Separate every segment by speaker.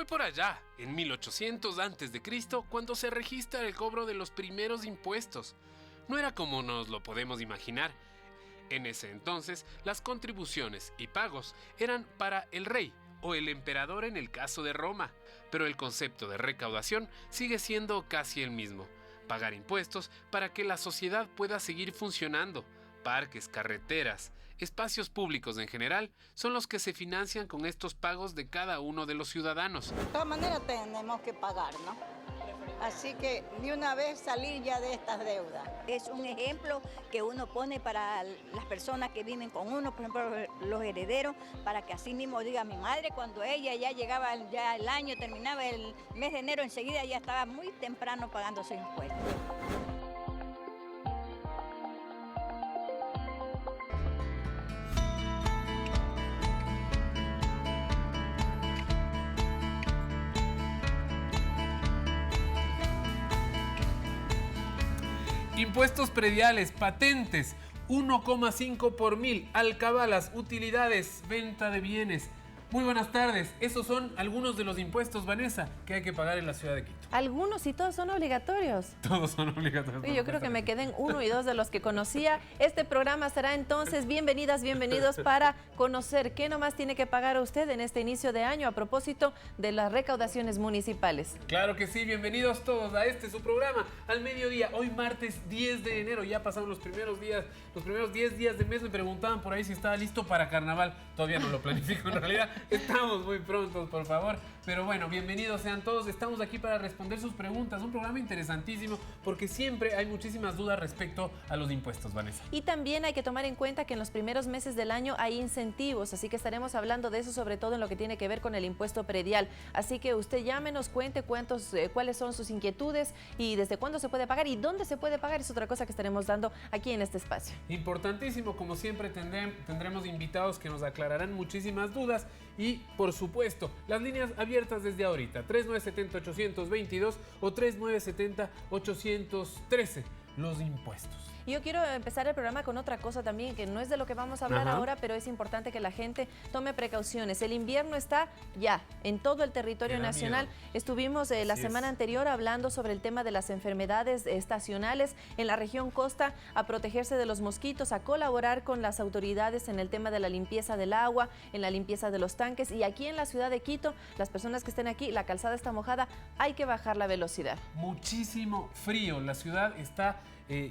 Speaker 1: Fue por allá, en 1800 a.C., cuando se registra el cobro de los primeros impuestos. No era como nos lo podemos imaginar. En ese entonces, las contribuciones y pagos eran para el rey o el emperador en el caso de Roma, pero el concepto de recaudación sigue siendo casi el mismo: pagar impuestos para que la sociedad pueda seguir funcionando. Parques, carreteras, espacios públicos en general son los que se financian con estos pagos de cada uno de los ciudadanos.
Speaker 2: De todas maneras tenemos que pagar, ¿no? Así que de una vez salir ya de estas deudas.
Speaker 3: Es un ejemplo que uno pone para las personas que viven con uno, por ejemplo los herederos, para que así mismo diga mi madre, cuando ella ya llegaba ya el año, terminaba el mes de enero, enseguida ya estaba muy temprano pagando sus impuestos.
Speaker 1: Impuestos prediales, patentes, 1,5 por mil, alcabalas, utilidades, venta de bienes. Muy buenas tardes. Esos son algunos de los impuestos, Vanessa, que hay que pagar en la ciudad de Quito.
Speaker 4: Algunos y todos son obligatorios.
Speaker 1: Todos son obligatorios.
Speaker 4: Yo creo que me quedé en 1 y 2 de los que conocía. Este programa será entonces bienvenidas, bienvenidos para conocer qué nomás tiene que pagar usted en este inicio de año a propósito de las recaudaciones municipales.
Speaker 1: Claro que sí, bienvenidos todos a su programa, al mediodía, hoy martes 10 de enero, ya pasaron los primeros 10 días del mes. Me preguntaban por ahí si estaba listo para carnaval, todavía no lo planifico en realidad. Estamos muy prontos, por favor. Pero bueno, bienvenidos sean todos. Estamos aquí para responder sus preguntas. Un programa interesantísimo porque siempre hay muchísimas dudas respecto a los impuestos, Vanessa.
Speaker 4: Y también hay que tomar en cuenta que en los primeros meses del año hay incentivos, así que estaremos hablando de eso, sobre todo en lo que tiene que ver con el impuesto predial. Así que usted llámenos, cuente cuáles son sus inquietudes y desde cuándo se puede pagar y dónde se puede pagar. Es otra cosa que estaremos dando aquí en este espacio.
Speaker 1: Importantísimo, como siempre tendremos invitados que nos aclararán muchísimas dudas. Y, por supuesto, las líneas abiertas desde ahorita, 3970-822 o 3970-813, los impuestos.
Speaker 4: Y yo quiero empezar el programa con otra cosa también, que no es de lo que vamos a hablar ahora, pero es importante que la gente tome precauciones. El invierno está ya en todo el territorio nacional. Estuvimos la semana anterior hablando sobre el tema de las enfermedades estacionales en la región costa, a protegerse de los mosquitos, a colaborar con las autoridades en el tema de la limpieza del agua, en la limpieza de los tanques. Y aquí en la ciudad de Quito, las personas que estén aquí, la calzada está mojada, hay que bajar la velocidad.
Speaker 1: Muchísimo frío, la ciudad está...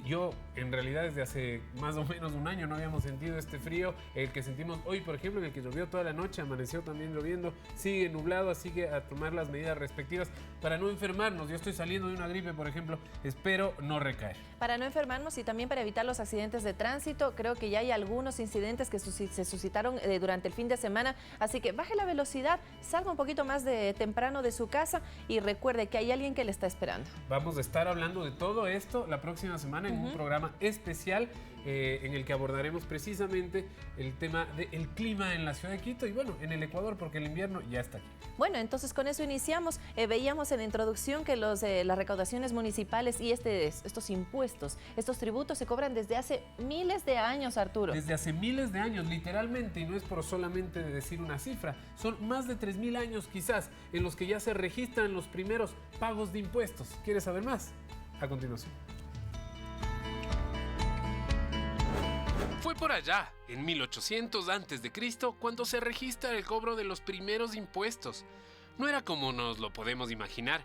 Speaker 1: yo en realidad desde hace más o menos un año no habíamos sentido este frío, el que sentimos hoy, por ejemplo, en el que llovió toda la noche, amaneció también lloviendo, sigue nublado, así que a tomar las medidas respectivas para no enfermarnos. Yo estoy saliendo de una gripe, por ejemplo, espero no recaer.
Speaker 4: Para no enfermarnos y también para evitar los accidentes de tránsito, creo que ya hay algunos incidentes que se suscitaron durante el fin de semana, así que baje la velocidad, salga un poquito más temprano de su casa y recuerde que hay alguien que le está esperando.
Speaker 1: Vamos a estar hablando de todo esto la próxima semana en un programa especial en el que abordaremos precisamente el tema del clima en la ciudad de Quito y bueno, en el Ecuador, porque el invierno ya está aquí.
Speaker 4: Bueno, entonces con eso iniciamos. Veíamos en la introducción que las recaudaciones municipales y estos impuestos, estos tributos se cobran desde hace miles de años, Arturo.
Speaker 1: Desde hace miles de años, literalmente, y no es por solamente decir una cifra, son más de 3.000 años quizás en los que ya se registran los primeros pagos de impuestos. ¿Quieres saber más? A continuación. Fue por allá, en 1800 a.C., cuando se registra el cobro de los primeros impuestos. No era como nos lo podemos imaginar.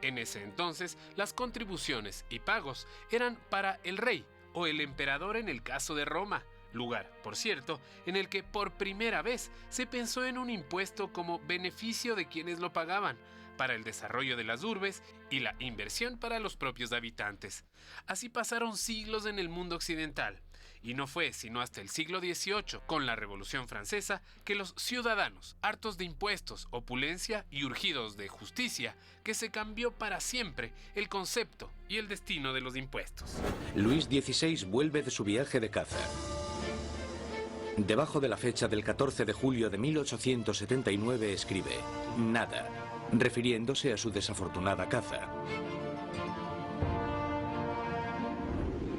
Speaker 1: En ese entonces, las contribuciones y pagos eran para el rey o el emperador en el caso de Roma, lugar, por cierto, en el que por primera vez se pensó en un impuesto como beneficio de quienes lo pagaban, para el desarrollo de las urbes y la inversión para los propios habitantes. Así pasaron siglos en el mundo occidental. Y no fue sino hasta el siglo XVIII, con la Revolución Francesa, que los ciudadanos, hartos de impuestos, opulencia y urgidos de justicia, que se cambió para siempre el concepto y el destino de los impuestos.
Speaker 5: Luis XVI vuelve de su viaje de caza. Debajo de la fecha del 14 de julio de 1879 escribe «Nada», refiriéndose a su desafortunada caza.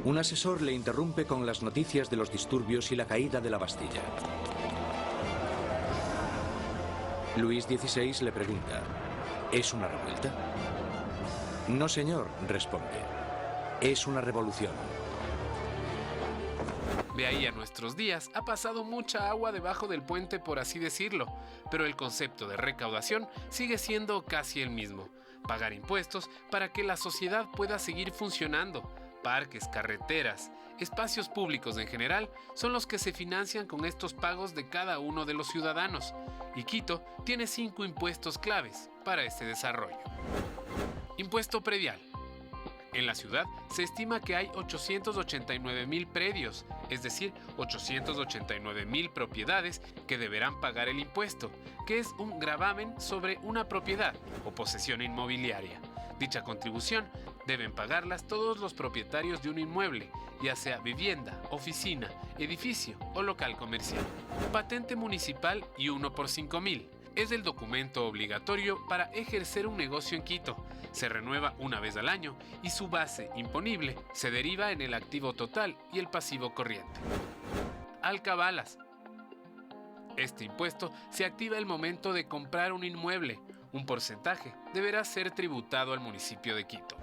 Speaker 5: Un asesor le interrumpe con las noticias de los disturbios y la caída de la Bastilla. Luis XVI le pregunta, ¿es una revuelta? No, señor, responde. Es una revolución.
Speaker 1: De ahí a nuestros días ha pasado mucha agua debajo del puente, por así decirlo, pero el concepto de recaudación sigue siendo casi el mismo. Pagar impuestos para que la sociedad pueda seguir funcionando. Parques, carreteras, espacios públicos en general son los que se financian con estos pagos de cada uno de los ciudadanos. Y Quito tiene 5 impuestos claves para este desarrollo. Impuesto predial. En la ciudad se estima que hay 889.000 predios, es decir, 889.000 propiedades que deberán pagar el impuesto, que es un gravamen sobre una propiedad o posesión inmobiliaria. Dicha contribución deben pagarlas todos los propietarios de un inmueble, ya sea vivienda, oficina, edificio o local comercial. Patente municipal y 1 por 5.000. Es el documento obligatorio para ejercer un negocio en Quito. Se renueva una vez al año y su base imponible se deriva en el activo total y el pasivo corriente. Alcabalas. Este impuesto se activa el momento de comprar un inmueble. Un porcentaje deberá ser tributado al municipio de Quito.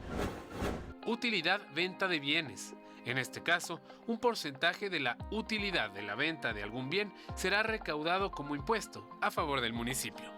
Speaker 1: Utilidad venta de bienes. En este caso, un porcentaje de la utilidad de la venta de algún bien será recaudado como impuesto a favor del municipio.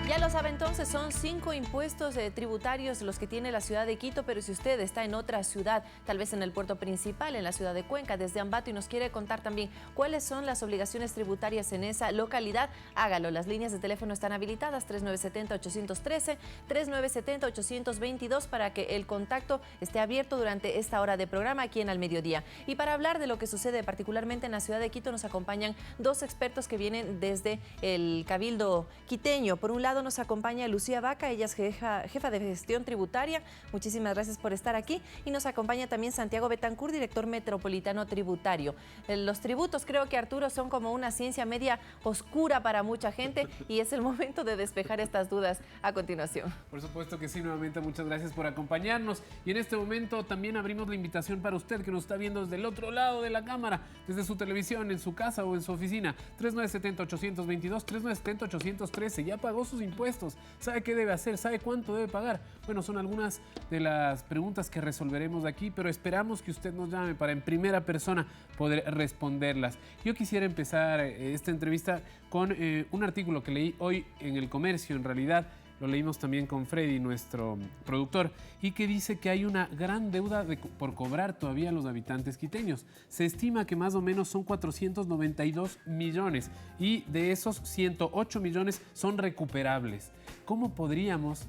Speaker 4: Ya lo sabe, entonces son 5 impuestos tributarios los que tiene la ciudad de Quito, pero si usted está en otra ciudad, tal vez en el puerto principal, en la ciudad de Cuenca, desde Ambato, y nos quiere contar también cuáles son las obligaciones tributarias en esa localidad, hágalo. Las líneas de teléfono están habilitadas, 3970-813, 3970-822, para que el contacto esté abierto durante esta hora de programa aquí en Al Mediodía. Y para hablar de lo que sucede particularmente en la ciudad de Quito, nos acompañan 2 expertos que vienen desde el Cabildo quiteño. Por un lado, nos acompaña Lucía Vaca, ella es jefa de gestión tributaria. Muchísimas gracias por estar aquí. Y nos acompaña también Santiago Betancourt, director metropolitano tributario. Los tributos, creo que, Arturo, son como una ciencia media oscura para mucha gente y es el momento de despejar estas dudas a continuación.
Speaker 1: Por supuesto que sí, nuevamente muchas gracias por acompañarnos. Y en este momento también abrimos la invitación para usted que nos está viendo desde el otro lado de la cámara, desde su televisión, en su casa o en su oficina. 3970-822, 3970-813. ¿Ya pagó sus impuestos? ¿Sabe qué debe hacer? ¿Sabe cuánto debe pagar? Bueno, son algunas de las preguntas que resolveremos aquí, pero esperamos que usted nos llame para en primera persona poder responderlas. Yo quisiera empezar esta entrevista con un artículo que leí hoy en El Comercio. En realidad lo leímos también con Freddy, nuestro productor, y que dice que hay una gran deuda por cobrar todavía a los habitantes quiteños. Se estima que más o menos son 492 millones y de esos 108 millones son recuperables. ¿Cómo podríamos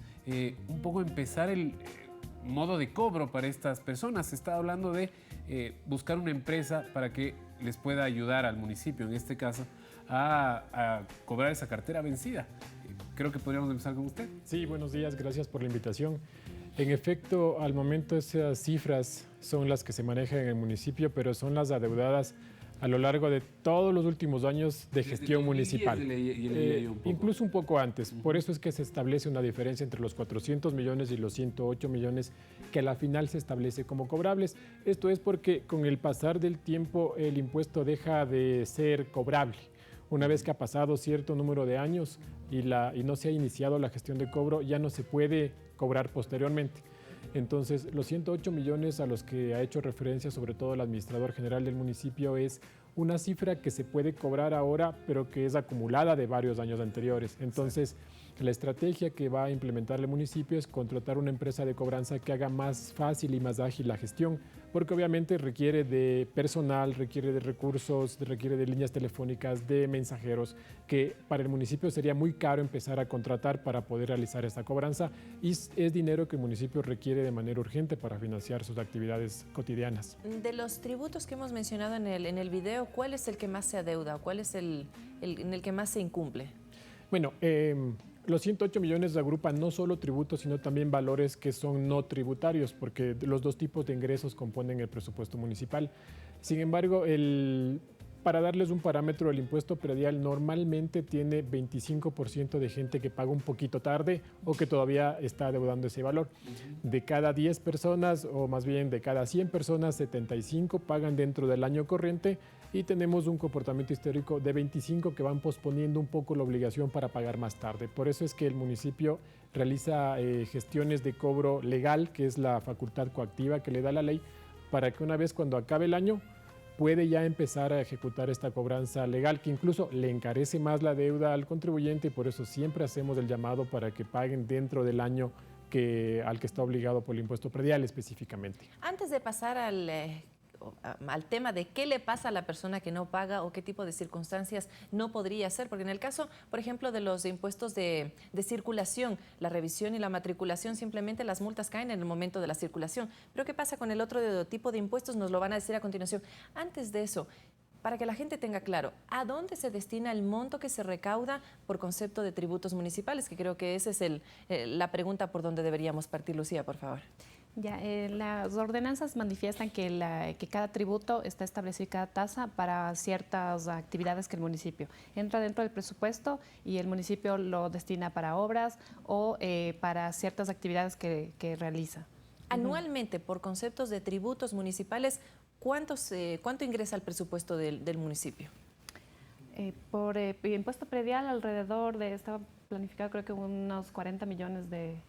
Speaker 1: un poco empezar el modo de cobro para estas personas? Se está hablando de buscar una empresa para que les pueda ayudar al municipio, en este caso, a cobrar esa cartera vencida. Creo que podríamos empezar con usted.
Speaker 6: Sí, buenos días, gracias por la invitación. En efecto, al momento esas cifras son las que se manejan en el municipio, pero son las adeudadas a lo largo de todos los últimos años de gestión municipal. Incluso un poco antes. Por eso es que se establece una diferencia entre los 400 millones y los 108 millones que a la final se establece como cobrables. Esto es porque con el pasar del tiempo el impuesto deja de ser cobrable. Una vez que ha pasado cierto número de años y no se ha iniciado la gestión de cobro, ya no se puede cobrar posteriormente. Entonces, los 108 millones a los que ha hecho referencia sobre todo el administrador general del municipio es una cifra que se puede cobrar ahora, pero que es acumulada de varios años anteriores. Entonces, la estrategia que va a implementar el municipio es contratar una empresa de cobranza que haga más fácil y más ágil la gestión, porque obviamente requiere de personal, requiere de recursos, requiere de líneas telefónicas, de mensajeros, que para el municipio sería muy caro empezar a contratar para poder realizar esta cobranza, y es dinero que el municipio requiere de manera urgente para financiar sus actividades cotidianas.
Speaker 4: De los tributos que hemos mencionado en el video, ¿cuál es el que más se adeuda? ¿Cuál es en el que más se incumple?
Speaker 6: Bueno, los 108 millones agrupan no solo tributos, sino también valores que son no tributarios, porque los 2 tipos de ingresos componen el presupuesto municipal. Sin embargo, para darles un parámetro, el impuesto predial normalmente tiene 25% de gente que paga un poquito tarde o que todavía está adeudando ese valor. De cada 10 personas, o más bien de cada 100 personas, 75 pagan dentro del año corriente y tenemos un comportamiento histórico de 25 que van posponiendo un poco la obligación para pagar más tarde. Por eso es que el municipio realiza gestiones de cobro legal, que es la facultad coactiva que le da la ley, para que una vez cuando acabe el año puede ya empezar a ejecutar esta cobranza legal, que incluso le encarece más la deuda al contribuyente, y por eso siempre hacemos el llamado para que paguen dentro del año al que está obligado por el impuesto predial específicamente.
Speaker 4: Antes de pasar al tema de qué le pasa a la persona que no paga o qué tipo de circunstancias no podría hacer, porque en el caso, por ejemplo, de los impuestos de circulación, la revisión y la matriculación, simplemente las multas caen en el momento de la circulación. Pero ¿qué pasa con el otro tipo de impuestos? Nos lo van a decir a continuación. Antes de eso, para que la gente tenga claro, ¿a dónde se destina el monto que se recauda por concepto de tributos municipales? Que creo que esa es la pregunta por donde deberíamos partir. Lucía, por favor.
Speaker 7: Ya, las ordenanzas manifiestan que cada tributo está establecido y cada tasa para ciertas actividades que el municipio entra dentro del presupuesto y el municipio lo destina para obras o para ciertas actividades que realiza.
Speaker 4: Anualmente, por conceptos de tributos municipales, ¿cuánto ingresa al presupuesto del municipio?
Speaker 7: Por impuesto predial alrededor estaba planificado creo que unos 40 millones de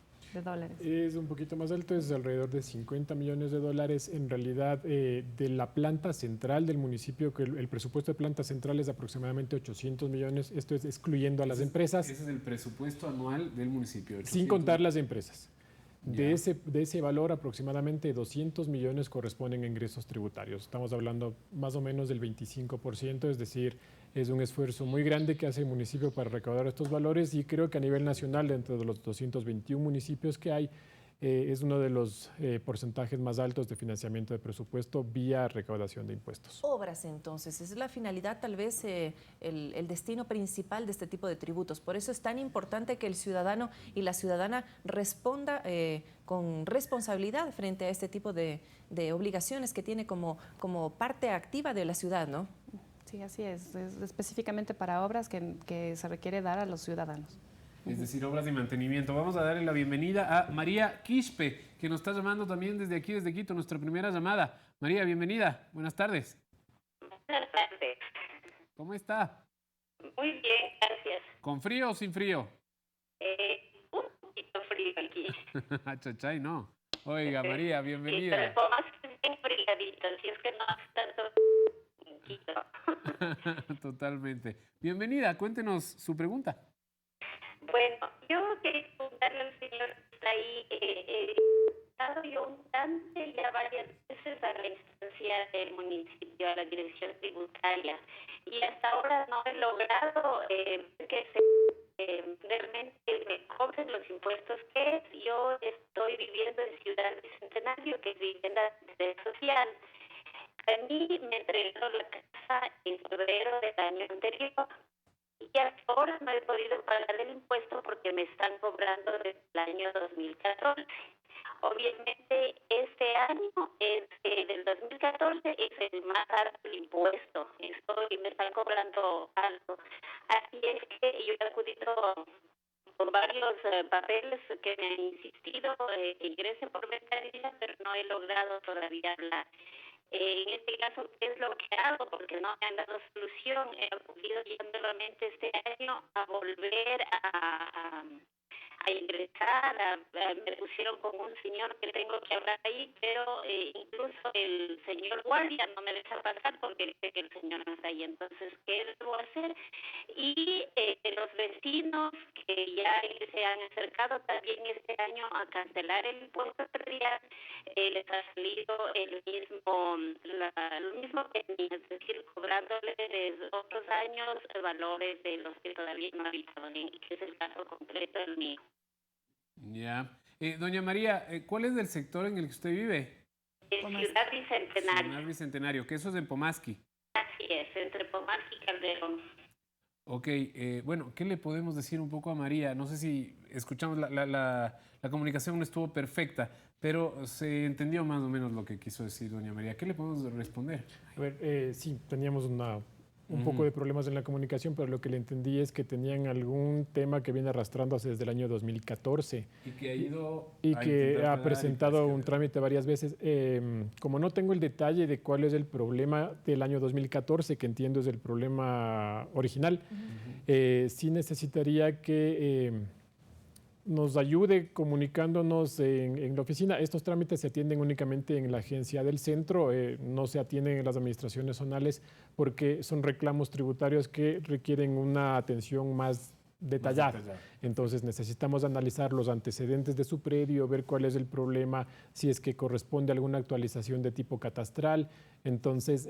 Speaker 7: dólares.
Speaker 6: Es un poquito más alto, es alrededor de 50 millones de dólares. En realidad, de la planta central del municipio, que el presupuesto de planta central es aproximadamente 800 millones, esto es excluyendo a las empresas.
Speaker 1: Ese es el presupuesto anual del municipio. 800.
Speaker 6: Sin contar las empresas. De ese valor, aproximadamente 200 millones corresponden a ingresos tributarios. Estamos hablando más o menos del 25%, es decir, es un esfuerzo muy grande que hace el municipio para recaudar estos valores, y creo que a nivel nacional, dentro de los 221 municipios que hay, es uno de los porcentajes más altos de financiamiento de presupuesto vía recaudación de impuestos.
Speaker 4: Obras, entonces, es la finalidad, tal vez, el destino principal de este tipo de tributos. Por eso es tan importante que el ciudadano y la ciudadana responda con responsabilidad frente a este tipo de obligaciones que tiene como parte activa de la ciudad, ¿no?
Speaker 7: Sí, así es específicamente para obras que se requiere dar a los ciudadanos.
Speaker 1: Es decir, obras de mantenimiento. Vamos a darle la bienvenida a María Quispe, que nos está llamando también desde aquí, desde Quito, nuestra primera llamada. María, bienvenida. Buenas tardes.
Speaker 8: Buenas tardes.
Speaker 1: ¿Cómo está?
Speaker 8: Muy bien, gracias.
Speaker 1: ¿Con frío o sin frío?
Speaker 8: Un poquito frío aquí.
Speaker 1: Chachay, no. Oiga, María, bienvenida.
Speaker 8: Sí, pero más bien friadito, si es que no hace tanto
Speaker 1: Totalmente. Bienvenida, cuéntenos su pregunta.
Speaker 8: Bueno, yo quería preguntarle al señor que está ahí, he estado yo un tanto ya varias veces a la instancia del municipio, a la dirección tributaria, y hasta ahora no he logrado que realmente me cobren los impuestos que yo estoy viviendo en Ciudad Bicentenario, que es vivienda social. A mí me entregaron la casa en febrero del año anterior y hasta ahora no he podido pagar el impuesto porque me están cobrando desde el año 2014. Obviamente este año del 2014 es el más alto el impuesto. Me están cobrando alto. Así es que yo he acudido con varios papeles que me han insistido que ingrese por ventanilla, pero no he logrado todavía hablar. En este caso, ¿qué es lo que hago? Porque no me han dado solución. He acudido ya nuevamente este año a volver a ingresar. Me pusieron con un señor que tengo que hablar ahí, pero incluso el señor guardia no me deja pasar porque dice que el señor no está ahí. Entonces, ¿qué debo hacer? Y los vecinos que ya se han acercado también este año a cancelar el impuesto predial, les ha salido lo mismo que mí, es decir, cobrándoles desde otros años valores de los que todavía no habitaban, que es el caso concreto del mío.
Speaker 1: Ya. Doña María, ¿cuál es el sector en el que usted vive?
Speaker 8: Ciudad Bicentenario.
Speaker 1: Ciudad Bicentenario, que eso es en Pomasqui.
Speaker 8: Así es, entre Pomasqui y Calderón.
Speaker 1: Ok, bueno, ¿qué le podemos decir un poco a María? No sé si escuchamos, la comunicación no estuvo perfecta, pero se entendió más o menos lo que quiso decir doña María. ¿Qué le podemos responder?
Speaker 6: A ver, sí, teníamos una un poco de problemas en la comunicación, pero lo que le entendí es que tenían algún tema que viene arrastrándose desde el año 2014
Speaker 1: y que ha ido
Speaker 6: y que ha presentado un trámite varias veces. Como no tengo el detalle de cuál es el problema del año 2014, que entiendo es el problema original, sí necesitaría que nos ayude comunicándonos en la oficina. Estos trámites se atienden únicamente en la agencia del centro, no se atienden en las administraciones zonales porque son reclamos tributarios que requieren una atención más detallada. Entonces necesitamos analizar los antecedentes de su predio, ver cuál es el problema, si es que corresponde a alguna actualización de tipo catastral. Entonces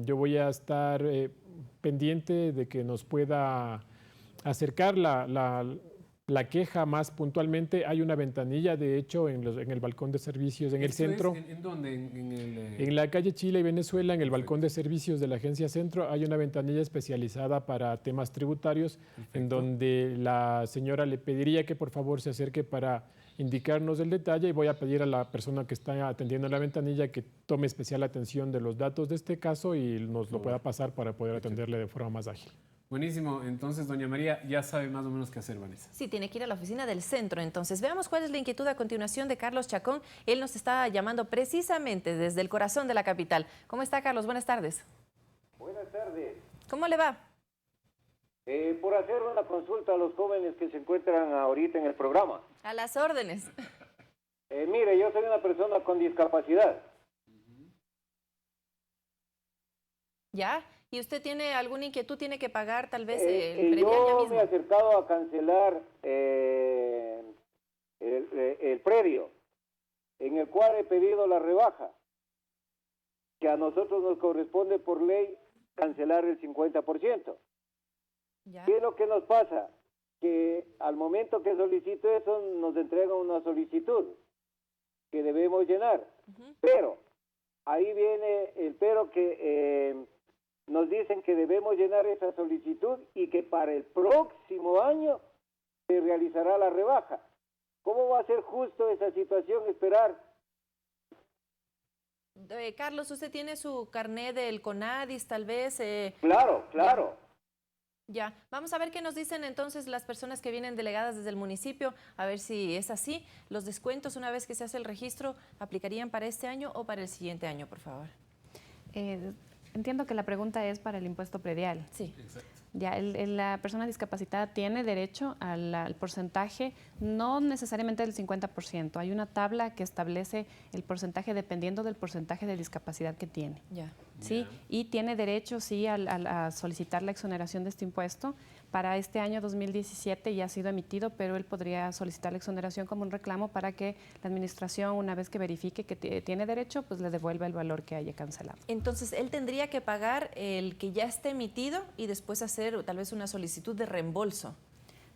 Speaker 6: yo voy a estar pendiente de que nos pueda acercar la queja más puntualmente. Hay una ventanilla, de hecho, en el balcón de servicios en el centro.
Speaker 1: ¿En dónde?
Speaker 6: En la calle Chile y Venezuela, en el balcón de servicios de la agencia Centro, hay una ventanilla especializada para temas tributarios, en donde la señora le pediría que por favor se acerque para indicarnos el detalle, y voy a pedir a la persona que está atendiendo la ventanilla que tome especial atención de los datos de este caso y nos lo pueda pasar para poder atenderle de forma más ágil.
Speaker 1: Buenísimo. Entonces, doña María ya sabe más o menos qué hacer, Vanessa.
Speaker 4: Sí, tiene que ir a la oficina del centro. Entonces, veamos cuál es la inquietud a continuación de Carlos Chacón. Él nos está llamando precisamente desde el corazón de la capital. ¿Cómo está, Carlos? Buenas tardes.
Speaker 9: Buenas tardes.
Speaker 4: ¿Cómo le va?
Speaker 9: Por hacer una consulta a los jóvenes que se encuentran ahorita en el programa.
Speaker 4: A las órdenes.
Speaker 9: Mire, yo soy una persona con discapacidad.
Speaker 4: ¿Ya? ¿Y usted tiene alguna inquietud? ¿Tiene que pagar tal vez el predial ya
Speaker 9: yo
Speaker 4: mismo?
Speaker 9: me he acercado a cancelar el predio, en el cual he pedido la rebaja, que a nosotros nos corresponde por ley cancelar el 50%.
Speaker 4: ¿Ya?
Speaker 9: ¿Qué es lo que nos pasa? Que al momento que solicito eso, nos entregan una solicitud que debemos llenar. Pero, ahí viene el pero que nos dicen que debemos llenar esa solicitud y que para el próximo año se realizará la rebaja. ¿Cómo va a ser justo esa situación esperar?
Speaker 4: Carlos, ¿usted tiene su carnet del CONADIS tal vez?
Speaker 9: Claro, claro.
Speaker 4: Ya, vamos a ver qué nos dicen entonces las personas que vienen delegadas desde el municipio, a ver si es así. Los descuentos, una vez que se hace el registro, ¿aplicarían para este año o para el siguiente año, por favor?
Speaker 7: Entiendo que la pregunta es para el impuesto predial.
Speaker 4: Sí.
Speaker 1: Exacto.
Speaker 7: Ya, la persona discapacitada tiene derecho al porcentaje, no necesariamente del 50%. Hay una tabla que establece el porcentaje dependiendo del porcentaje de discapacidad que tiene.
Speaker 4: Ya.
Speaker 7: ¿Sí? Y tiene derecho, sí, a solicitar la exoneración de este impuesto. Para este año 2017 ya ha sido emitido, pero él podría solicitar la exoneración como un reclamo para que la administración, una vez que verifique que tiene derecho, pues le devuelva el valor que haya cancelado.
Speaker 4: Entonces, él tendría que pagar el que ya esté emitido y después hacer tal vez una solicitud de reembolso.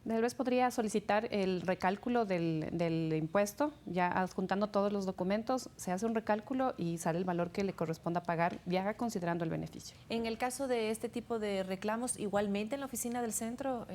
Speaker 7: Tal vez podría solicitar el recálculo del impuesto, ya adjuntando todos los documentos, se hace un recálculo y sale el valor que le corresponda pagar, ya considerando el beneficio.
Speaker 4: En el caso de este tipo de reclamos, igualmente en la oficina del centro...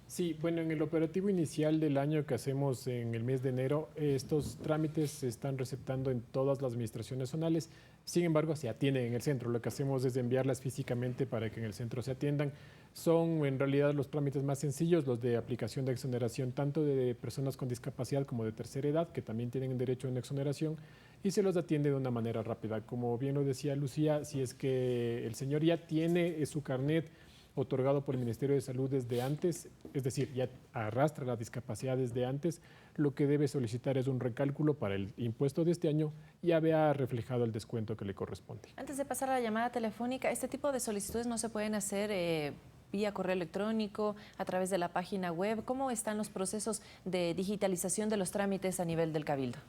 Speaker 6: Sí, bueno, en el operativo inicial del año que hacemos en el mes de enero, estos trámites se están receptando en todas las administraciones zonales. Sin embargo, se atienden en el centro. Lo que hacemos es enviarlas físicamente para que en el centro se atiendan. Son en realidad los trámites más sencillos, los de aplicación de exoneración, tanto de personas con discapacidad como de tercera edad, que también tienen derecho a una exoneración, y se los atiende de una manera rápida. Como bien lo decía Lucía, si es que el señor ya tiene su carnet otorgado por el Ministerio de Salud desde antes, es decir, ya arrastra la discapacidad desde antes, lo que debe solicitar es un recálculo para el impuesto de este año y ya vea reflejado el descuento que le corresponde.
Speaker 4: Antes de pasar a la llamada telefónica, este tipo de solicitudes no se pueden hacer vía correo electrónico, a través de la página web. ¿Cómo están los procesos de digitalización de los trámites a nivel del Cabildo?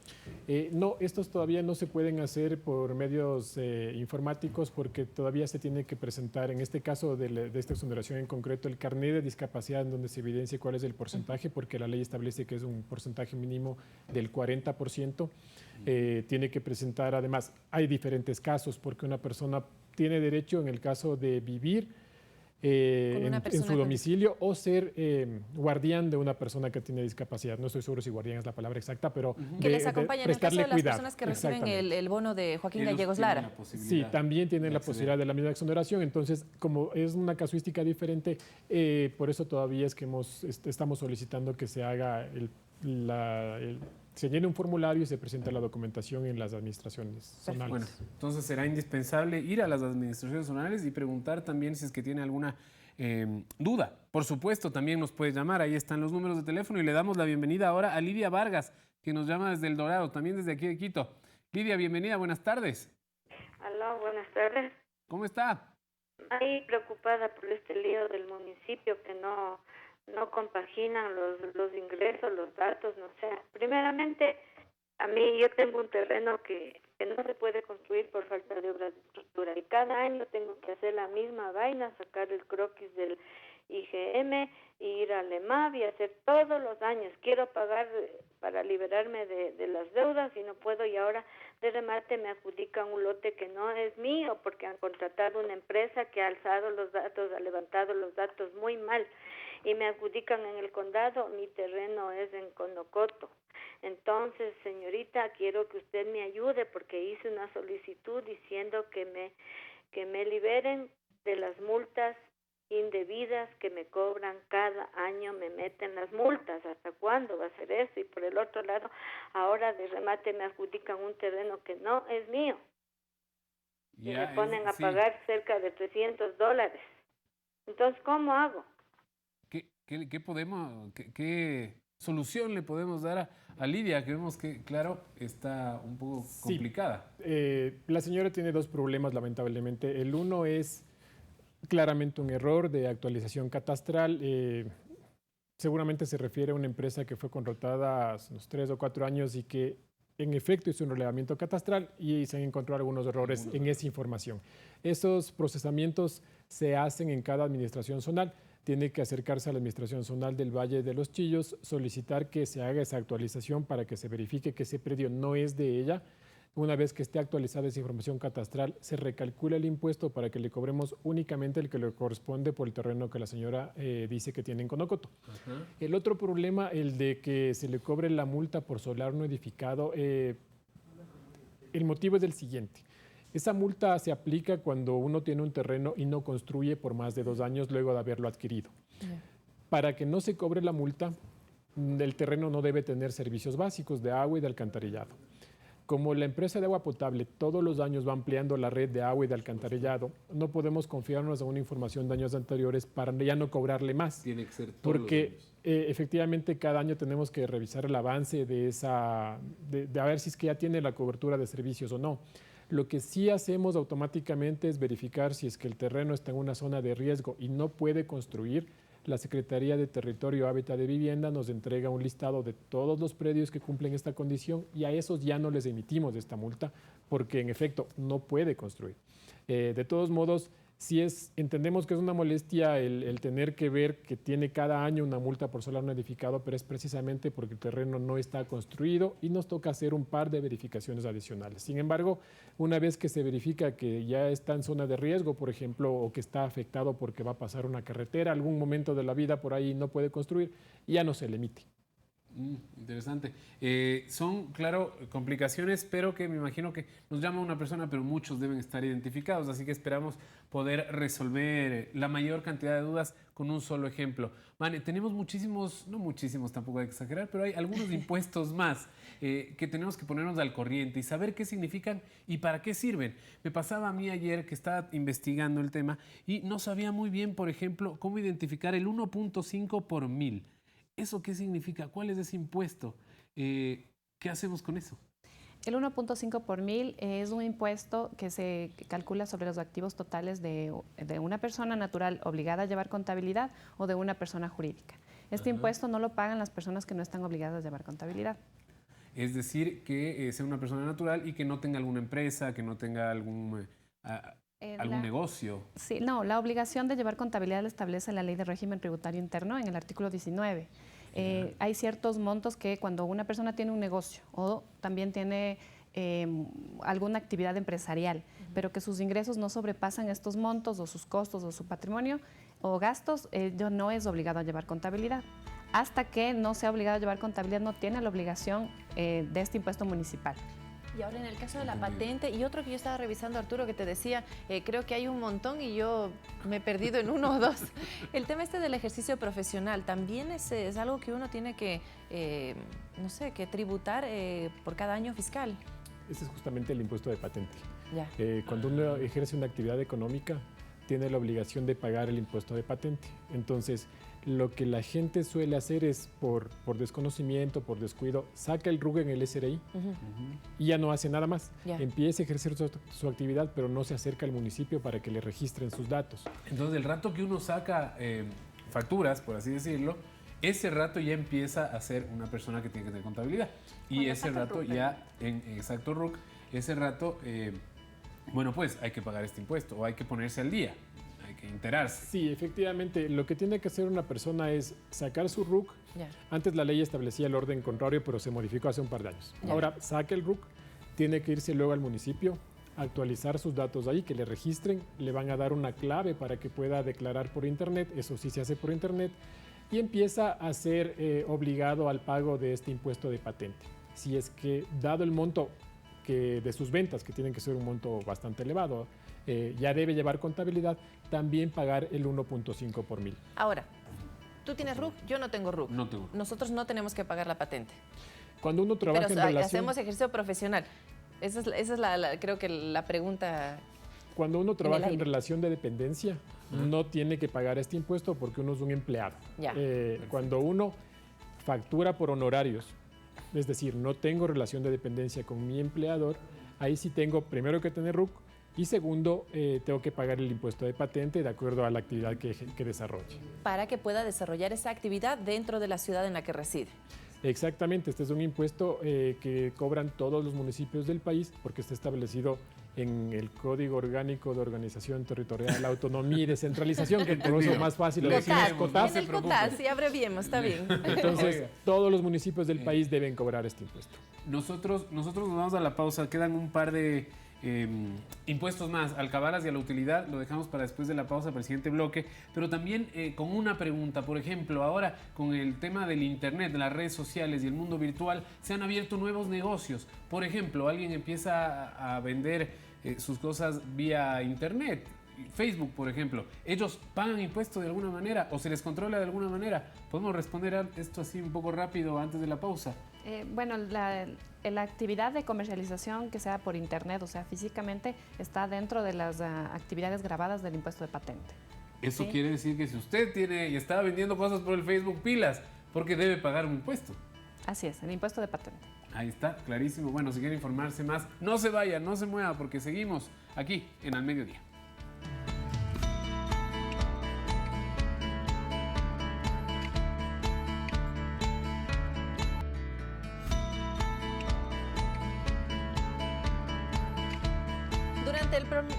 Speaker 6: No, estos todavía no se pueden hacer por medios informáticos porque todavía se tiene que presentar, en este caso de esta exoneración en concreto, el carnet de discapacidad en donde se evidencia cuál es el porcentaje, porque la ley establece que es un porcentaje mínimo del 40%. Tiene que presentar, además, hay diferentes casos porque una persona tiene derecho, en el caso de vivir, en su domicilio o ser guardián de una persona que tiene discapacidad. No estoy seguro si guardián es la palabra exacta, pero
Speaker 4: que les acompaña en el caso de las
Speaker 6: cuidado.
Speaker 4: Personas que reciben el bono de Joaquín Gallegos Lara.
Speaker 6: Sí, también tienen la posibilidad de la misma exoneración. Entonces, como es una casuística diferente, por eso todavía es que estamos solicitando que se haga se llene un formulario y se presente la documentación en las administraciones zonales.
Speaker 1: Bueno, entonces será indispensable ir a las administraciones zonales y preguntar también si es que tiene alguna duda. Por supuesto, también nos puede llamar, ahí están los números de teléfono y le damos la bienvenida ahora a Lidia Vargas, que nos llama desde El Dorado, también desde aquí de Quito. Lidia, bienvenida, buenas tardes.
Speaker 8: Aló, buenas tardes.
Speaker 1: ¿Cómo está?
Speaker 8: Ahí preocupada por este lío del municipio que no compaginan los ingresos, los datos, no sé. Primeramente, a mí yo tengo un terreno que no se puede construir por falta de obras de estructura y cada año tengo que hacer la misma vaina, sacar el croquis del IGM, ir al EMAV y hacer todos los años. Quiero pagar para liberarme de las deudas y no puedo, y ahora de remate me adjudican un lote que no es mío porque han contratado una empresa que ha alzado los datos, ha levantado los datos muy mal y me adjudican en el condado, mi terreno es en Conocoto. Entonces, señorita, quiero que usted me ayude porque hice una solicitud diciendo que me liberen de las multas indebidas que me cobran cada año, me meten las multas. ¿Hasta cuándo va a ser eso? Y por el otro lado, ahora de remate me adjudican un terreno que no es mío. Y me ponen a pagar cerca de $300. Entonces, ¿cómo hago?
Speaker 1: ¿Qué solución le podemos dar a Lidia? Que vemos que, claro, está un poco complicada.
Speaker 6: La señora tiene dos problemas, lamentablemente. El uno es claramente un error de actualización catastral. Seguramente se refiere a una empresa que fue contratada hace unos 3 o 4 años y que en efecto hizo un relevamiento catastral y se han encontrado algunos errores en esa información. Esos procesamientos se hacen en cada administración zonal. Tiene que acercarse a la administración zonal del Valle de los Chillos, solicitar que se haga esa actualización para que se verifique que ese predio no es de ella. Una vez que esté actualizada esa información catastral, se recalcula el impuesto para que le cobremos únicamente el que le corresponde por el terreno que la señora dice que tiene en Conocoto. El otro problema, el de que se le cobre la multa por solar no edificado, el motivo es el siguiente. Esa multa se aplica cuando uno tiene un terreno y no construye por más de 2 años luego de haberlo adquirido. Para que no se cobre la multa, el terreno no debe tener servicios básicos de agua y de alcantarillado. Como la empresa de agua potable todos los años va ampliando la red de agua y de alcantarillado, no podemos confiarnos a una información de años anteriores para ya no cobrarle más.
Speaker 1: Tiene que ser todos
Speaker 6: porque
Speaker 1: los años.
Speaker 6: Efectivamente cada año tenemos que revisar el avance de a ver si es que ya tiene la cobertura de servicios o no. Lo que sí hacemos automáticamente es verificar si es que el terreno está en una zona de riesgo y no puede construir. La Secretaría de Territorio, Hábitat y Vivienda nos entrega un listado de todos los predios que cumplen esta condición y a esos ya no les emitimos esta multa porque en efecto no puede construir. De todos modos, entendemos que es una molestia el tener que ver que tiene cada año una multa por solar no edificado, pero es precisamente porque el terreno no está construido y nos toca hacer un par de verificaciones adicionales. Sin embargo, una vez que se verifica que ya está en zona de riesgo, por ejemplo, o que está afectado porque va a pasar una carretera, algún momento de la vida por ahí no puede construir, ya no se le emite.
Speaker 1: Interesante. Son, claro, complicaciones, pero que me imagino que nos llama una persona, pero muchos deben estar identificados, así que esperamos poder resolver la mayor cantidad de dudas con un solo ejemplo. Mane, tenemos muchísimos, no muchísimos, tampoco hay que exagerar, pero hay algunos impuestos más que tenemos que ponernos al corriente y saber qué significan y para qué sirven. Me pasaba a mí ayer que estaba investigando el tema y no sabía muy bien, por ejemplo, cómo identificar el 1.5 por 1000. ¿Eso qué significa? ¿Cuál es ese impuesto? ¿Qué hacemos con eso?
Speaker 7: El 1.5 por 1000 es un impuesto que se calcula sobre los activos totales de una persona natural obligada a llevar contabilidad o de una persona jurídica. Este impuesto no lo pagan las personas que no están obligadas a llevar contabilidad.
Speaker 1: Es decir, que sea una persona natural y que no tenga alguna empresa, que no tenga algún negocio.
Speaker 7: Sí, no, la obligación de llevar contabilidad la establece la Ley de Régimen Tributario Interno en el artículo 19. Hay ciertos montos que cuando una persona tiene un negocio o también tiene alguna actividad empresarial, pero que sus ingresos no sobrepasan estos montos o sus costos o su patrimonio, o gastos, no es obligado a llevar contabilidad. Hasta que no sea obligado a llevar contabilidad, no tiene la obligación de este impuesto municipal.
Speaker 4: Y ahora en el caso de la patente, y otro que yo estaba revisando, Arturo, que te decía, creo que hay un montón y yo me he perdido en uno o dos. El tema este del ejercicio profesional también es algo que uno tiene que, no sé, que tributar por cada año fiscal.
Speaker 6: Ese es justamente el impuesto de patente.
Speaker 4: Ya.
Speaker 6: Cuando uno ejerce una actividad económica, tiene la obligación de pagar el impuesto de patente. Entonces, lo que la gente suele hacer es, por desconocimiento, por descuido, saca el RUC en el SRI y ya no hace nada más. Empieza a ejercer su actividad, pero no se acerca al municipio para que le registren sus datos.
Speaker 1: Entonces, el rato que uno saca facturas, por así decirlo, ese rato ya empieza a ser una persona que tiene que tener contabilidad. Y ese rato ya, en exacto RUC, ese rato, bueno, pues hay que pagar este impuesto o hay que ponerse al día. Hay que enterarse.
Speaker 6: Sí, efectivamente. Lo que tiene que hacer una persona es sacar su RUC. Antes la ley establecía el orden contrario, pero se modificó hace un par de años. Ahora saca el RUC, tiene que irse luego al municipio, actualizar sus datos ahí, que le registren, le van a dar una clave para que pueda declarar por internet, eso sí se hace por internet, y empieza a ser obligado al pago de este impuesto de patente. Si es que, dado el monto de sus ventas, que tienen que ser un monto bastante elevado, ya debe llevar contabilidad, también pagar el 1.5 por mil.
Speaker 4: Ahora, tú tienes RUC, yo no tengo RUC.
Speaker 1: No tengo.
Speaker 4: Nosotros no tenemos que pagar la patente.
Speaker 6: Cuando uno trabaja en relación...
Speaker 4: hacemos ejercicio profesional. Esa es creo que la pregunta...
Speaker 6: Cuando uno trabaja en relación de dependencia, no tiene que pagar este impuesto porque uno es un empleado. Cuando uno factura por honorarios, es decir, no tengo relación de dependencia con mi empleador, ahí sí tengo primero que tener RUC y segundo, tengo que pagar el impuesto de patente de acuerdo a la actividad que desarrolle.
Speaker 4: Para que pueda desarrollar esa actividad dentro de la ciudad en la que reside.
Speaker 6: Exactamente, este es un impuesto que cobran todos los municipios del país porque está establecido en el Código Orgánico de Organización Territorial, Autonomía y Descentralización, que por eso es más fácil lo decimos COTAS.
Speaker 4: En el COTAS, sí, abreviemos, está bien.
Speaker 6: Entonces, todos los municipios del país deben cobrar este impuesto.
Speaker 1: Nosotros nos vamos a la pausa, quedan un par de impuestos más, alcabalas y a la utilidad, lo dejamos para después de la pausa, para el siguiente bloque, pero también con una pregunta. Por ejemplo, ahora con el tema del internet, de las redes sociales y el mundo virtual, se han abierto nuevos negocios. Por ejemplo, alguien empieza a vender sus cosas vía internet, Facebook, por ejemplo. ¿Ellos pagan impuestos de alguna manera o se les controla de alguna manera? ¿Podemos responder a esto así un poco rápido antes de la pausa?
Speaker 7: Bueno, la actividad de comercialización que sea por internet, o sea, físicamente, está dentro de las actividades grabadas del impuesto de patente.
Speaker 1: Eso quiere decir que si usted tiene y está vendiendo cosas por el Facebook, pilas, porque debe pagar un impuesto.
Speaker 7: Así es, el impuesto de patente.
Speaker 1: Ahí está, clarísimo. Bueno, si quiere informarse más, no se vaya, no se mueva, porque seguimos aquí en Al Mediodía.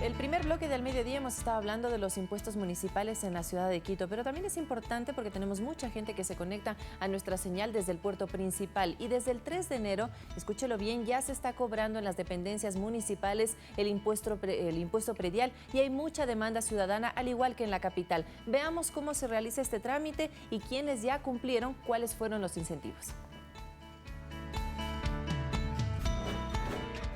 Speaker 4: El primer bloque del mediodía hemos estado hablando de los impuestos municipales en la ciudad de Quito, pero también es importante porque tenemos mucha gente que se conecta a nuestra señal desde el puerto principal y desde el 3 de enero, escúchelo bien, ya se está cobrando en las dependencias municipales el impuesto predial y hay mucha demanda ciudadana, al igual que en la capital. Veamos cómo se realiza este trámite y quiénes ya cumplieron, cuáles fueron los incentivos.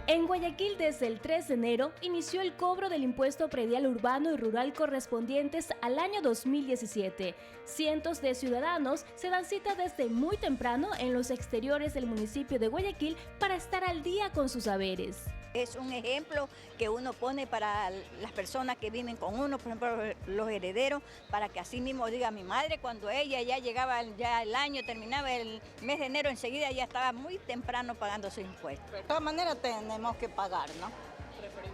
Speaker 10: En Guayaquil, desde el 3 de enero, inició el cobro del impuesto predial urbano y rural correspondientes al año 2017. Cientos de ciudadanos se dan cita desde muy temprano en los exteriores del municipio de Guayaquil para estar al día con sus haberes.
Speaker 3: Es un ejemplo que uno pone para las personas que viven con uno, por ejemplo, los herederos, para que así mismo diga mi madre, cuando ella ya llegaba ya el año, terminaba el mes de enero, enseguida ya estaba muy temprano pagando sus impuestos.
Speaker 2: De todas maneras tenemos que pagar, ¿no?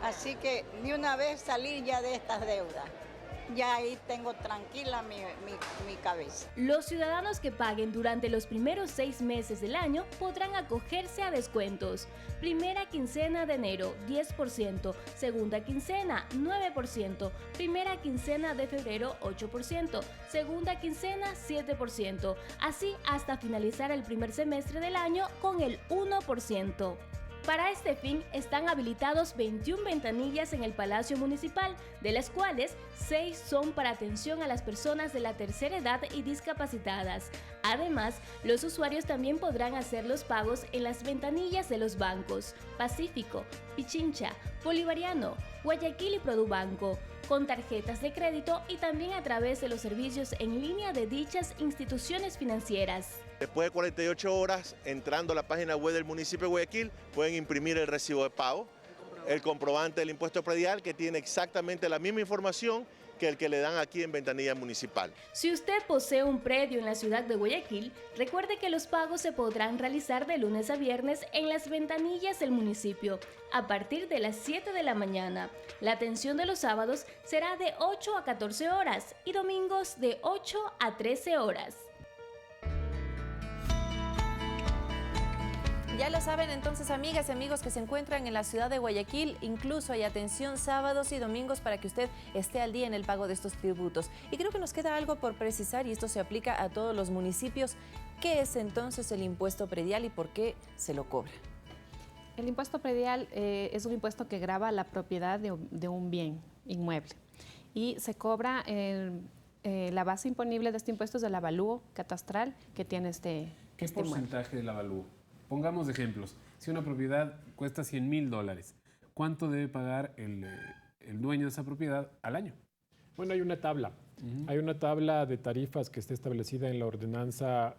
Speaker 2: Así que de una vez salir ya de estas deudas. Ya ahí tengo tranquila mi cabeza.
Speaker 10: Los ciudadanos que paguen durante los primeros 6 meses del año podrán acogerse a descuentos. Primera quincena de enero, 10%. Segunda quincena, 9%. Primera quincena de febrero, 8%. Segunda quincena, 7%. Así hasta finalizar el primer semestre del año con el 1%. Para este fin, están habilitados 21 ventanillas en el Palacio Municipal, de las cuales 6 son para atención a las personas de la tercera edad y discapacitadas. Además, los usuarios también podrán hacer los pagos en las ventanillas de los bancos Pacífico, Pichincha, Bolivariano, Guayaquil y Produbanco, con tarjetas de crédito y también a través de los servicios en línea de dichas instituciones financieras.
Speaker 11: Después de 48 horas, entrando a la página web del municipio de Guayaquil, pueden imprimir el recibo de pago, el comprobante del impuesto predial, que tiene exactamente la misma información que el que le dan aquí en Ventanilla Municipal.
Speaker 10: Si usted posee un predio en la ciudad de Guayaquil, recuerde que los pagos se podrán realizar de lunes a viernes en las ventanillas del municipio, a partir de las 7 de la mañana. La atención de los sábados será de 8 a 14 horas y domingos de 8 a 13 horas.
Speaker 4: Ya lo saben entonces, amigas y amigos que se encuentran en la ciudad de Guayaquil, incluso hay atención sábados y domingos para que usted esté al día en el pago de estos tributos. Y creo que nos queda algo por precisar y esto se aplica a todos los municipios. ¿Qué es entonces el impuesto predial y por qué se lo cobra?
Speaker 7: El impuesto predial es un impuesto que grava la propiedad de un bien inmueble y se cobra la base imponible de este impuesto es el avalúo catastral que tiene este
Speaker 1: ¿Qué porcentaje del avalúo? Pongamos ejemplos. Si una propiedad cuesta $100,000, ¿cuánto debe pagar el dueño de esa propiedad al año?
Speaker 6: Bueno, hay una tabla. Hay una tabla de tarifas que está establecida en la ordenanza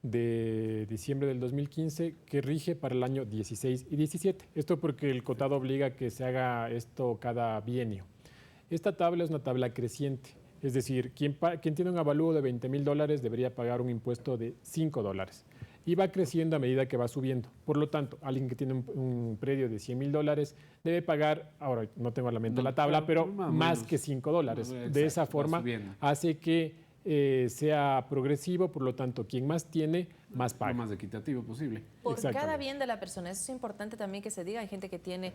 Speaker 6: de diciembre del 2015 que rige para el año 16 y 17. Esto porque el cotado obliga a que se haga esto cada bienio. Esta tabla es una tabla creciente. Es decir, quien tiene un avalúo de $20,000 debería pagar un impuesto de $5. Y va creciendo a medida que va subiendo. Por lo tanto, alguien que tiene un predio de $100,000 debe pagar, ahora no tengo a la mente la tabla, pero más que $5. De esa forma hace que sea progresivo, por lo tanto, quien más tiene, más paga.
Speaker 1: Lo más equitativo posible.
Speaker 4: Por cada bien de la persona. Eso es importante también que se diga. Hay gente que tiene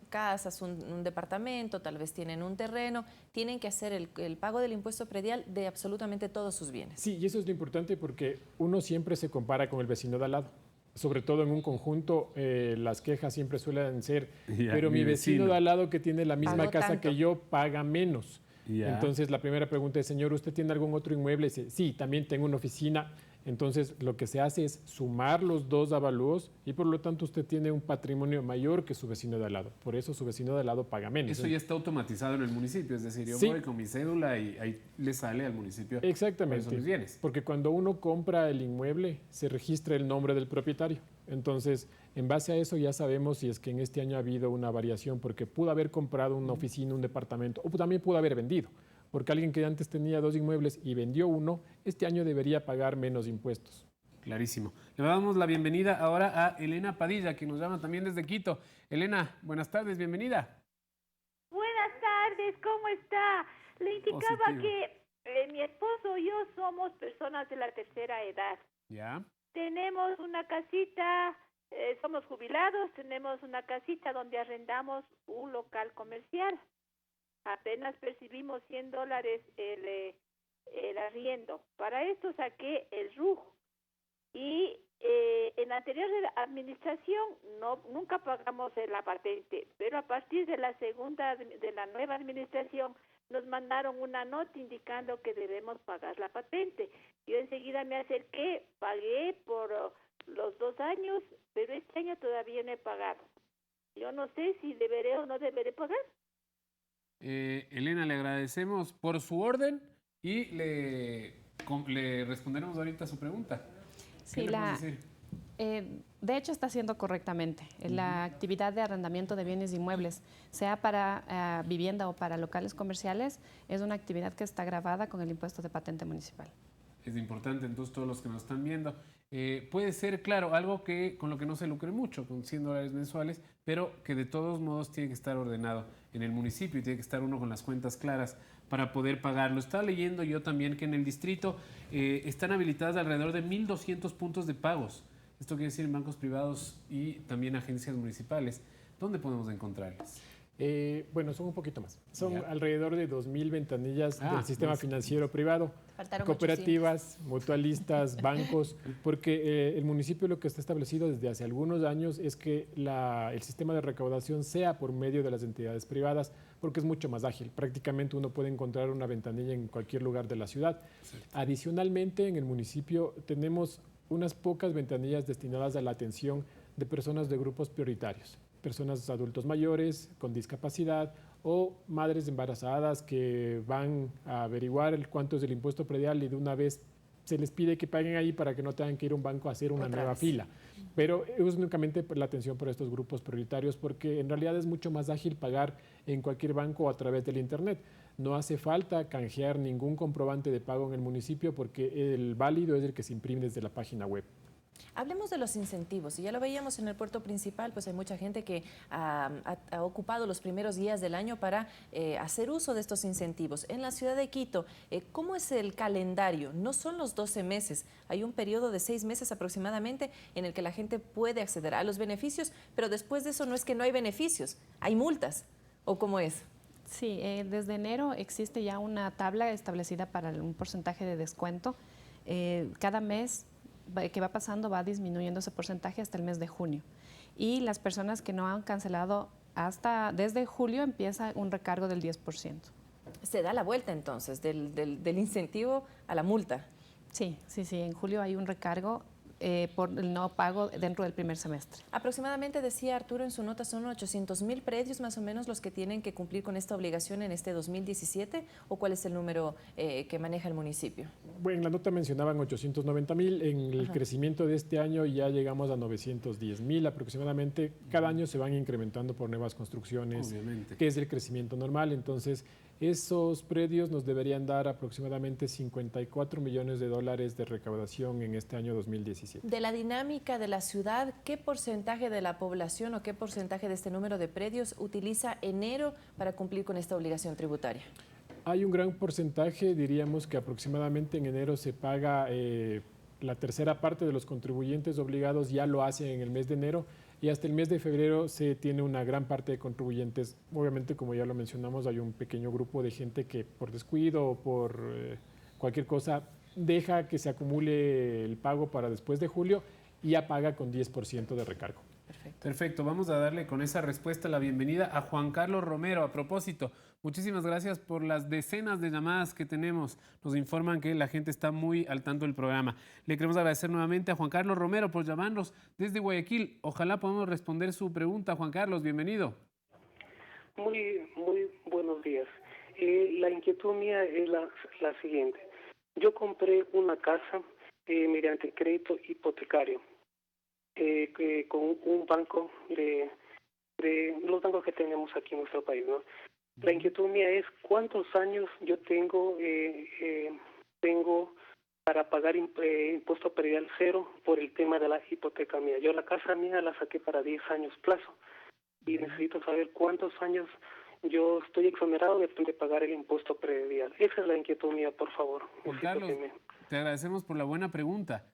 Speaker 4: casas, un departamento, tal vez tienen un terreno. Tienen que hacer el pago del impuesto predial de absolutamente todos sus bienes.
Speaker 6: Sí, y eso es lo importante porque uno siempre se compara con el vecino de al lado. Sobre todo en un conjunto, las quejas siempre suelen ser, pero mi vecino de al lado que tiene la misma casa que yo paga menos. Entonces, la primera pregunta es, señor, ¿usted tiene algún otro inmueble? Dice, sí, también tengo una oficina. Entonces, lo que se hace es sumar los dos avalúos y, por lo tanto, usted tiene un patrimonio mayor que su vecino de al lado. Por eso, su vecino de al lado paga menos.
Speaker 1: Eso ya está automatizado en el municipio. Es decir, yo voy con mi cédula y ahí le sale al municipio.
Speaker 6: Exactamente.
Speaker 1: Mis bienes.
Speaker 6: Porque cuando uno compra el inmueble, se registra el nombre del propietario. Entonces, en base a eso ya sabemos si es que en este año ha habido una variación, porque pudo haber comprado una oficina, un departamento, o también pudo haber vendido. Porque alguien que antes tenía 2 inmuebles y vendió uno, este año debería pagar menos impuestos.
Speaker 1: Clarísimo. Le damos la bienvenida ahora a Elena Padilla, que nos llama también desde Quito. Elena, buenas tardes, bienvenida.
Speaker 12: Buenas tardes, ¿cómo está? Le indicaba que mi esposo y yo somos personas de la tercera edad.
Speaker 1: ¿Ya?
Speaker 12: Tenemos una casita, somos jubilados, tenemos una casita donde arrendamos un local comercial. Apenas percibimos $100 el arriendo. Para esto saqué el RUJ. Y en la anterior administración nunca pagamos la patente, pero a partir de la nueva administración nos mandaron una nota indicando que debemos pagar la patente. Yo enseguida me acerqué, pagué por los 2 años, pero este año todavía no he pagado. Yo no sé si deberé o no deberé pagar.
Speaker 1: Elena, le agradecemos por su orden y le responderemos ahorita a su pregunta.
Speaker 7: Sí, de hecho está haciendo correctamente. La actividad de arrendamiento de bienes inmuebles, sea para vivienda o para locales comerciales, es una actividad que está gravada con el impuesto de patente municipal.
Speaker 1: Es importante, entonces, todos los que nos están viendo. Puede ser, claro, algo con lo que no se lucre mucho, con $100 mensuales, pero que de todos modos tiene que estar ordenado en el municipio y tiene que estar uno con las cuentas claras para poder pagarlo. Estaba leyendo yo también que en el distrito están habilitadas alrededor de 1.200 puntos de pagos. Esto quiere decir en bancos privados y también agencias municipales. ¿Dónde podemos encontrarlas?
Speaker 6: Bueno, son un poquito más. Son alrededor de 2.000 ventanillas del sistema financiero privado. cooperativas, mutualistas, bancos, porque el municipio lo que está establecido desde hace algunos años es que el sistema de recaudación sea por medio de las entidades privadas, porque es mucho más ágil. Prácticamente uno puede encontrar una ventanilla en cualquier lugar de la ciudad. Adicionalmente, en el municipio tenemos unas pocas ventanillas destinadas a la atención de personas de grupos prioritarios, personas adultos mayores con discapacidad o madres embarazadas que van a averiguar cuánto es el impuesto predial y de una vez se les pide que paguen ahí para que no tengan que ir a un banco a hacer una nueva fila. Pero es únicamente la atención por estos grupos prioritarios, porque en realidad es mucho más ágil pagar en cualquier banco o a través del Internet. No hace falta canjear ningún comprobante de pago en el municipio porque el válido es el que se imprime desde la página web.
Speaker 4: Hablemos de los incentivos. Y ya lo veíamos en el puerto principal, pues hay mucha gente que ha ocupado los primeros días del año para hacer uso de estos incentivos. En la ciudad de Quito, ¿cómo es el calendario? No son los 12 meses, hay un periodo de 6 meses aproximadamente en el que la gente puede acceder a los beneficios, pero después de eso no es que no hay beneficios, hay multas. ¿O cómo es?
Speaker 7: Sí, desde enero existe ya una tabla establecida para un porcentaje de descuento. Cada mes que va pasando va disminuyendo ese porcentaje hasta el mes de junio. Y las personas que no han cancelado desde julio empieza un recargo del 10%.
Speaker 4: Se da la vuelta entonces del incentivo a la multa.
Speaker 7: Sí, en julio hay un recargo por el no pago dentro del primer semestre.
Speaker 4: Aproximadamente, decía Arturo en su nota, son 800.000 predios más o menos los que tienen que cumplir con esta obligación en este 2017, ¿o cuál es el número que maneja el municipio?
Speaker 6: Bueno, en la nota mencionaban 890.000, en el crecimiento de este año ya llegamos a 910.000 aproximadamente. Cada año se van incrementando por nuevas construcciones, que es el crecimiento normal. Entonces, esos predios nos deberían dar aproximadamente $54 millones de recaudación en este año 2017.
Speaker 4: De la dinámica de la ciudad, ¿qué porcentaje de la población o qué porcentaje de este número de predios utiliza enero para cumplir con esta obligación tributaria?
Speaker 6: Hay un gran porcentaje, diríamos que aproximadamente en enero se paga la tercera parte de los contribuyentes obligados, ya lo hacen en el mes de enero. Y hasta el mes de febrero se tiene una gran parte de contribuyentes. Obviamente, como ya lo mencionamos, hay un pequeño grupo de gente que por descuido o por cualquier cosa deja que se acumule el pago para después de julio y ya paga con 10% de recargo.
Speaker 1: Perfecto, vamos a darle con esa respuesta la bienvenida a Juan Carlos Romero. A propósito, muchísimas gracias por las decenas de llamadas que tenemos. Nos informan que la gente está muy al tanto del programa. Le queremos agradecer nuevamente a Juan Carlos Romero por llamarnos desde Guayaquil. Ojalá podamos responder su pregunta. Juan Carlos, bienvenido.
Speaker 13: Muy buenos días. La inquietud mía es la siguiente. Yo compré una casa mediante crédito hipotecario. Con un banco de los bancos que tenemos aquí en nuestro país, ¿no? La inquietud mía es cuántos años yo tengo para pagar impuesto predial cero por el tema de la hipoteca mía. Yo la casa mía la saqué para 10 años plazo y necesito saber cuántos años yo estoy exonerado de pagar el impuesto predial. Esa es la inquietud mía, por favor.
Speaker 1: Juan Carlos, te agradecemos por la buena pregunta.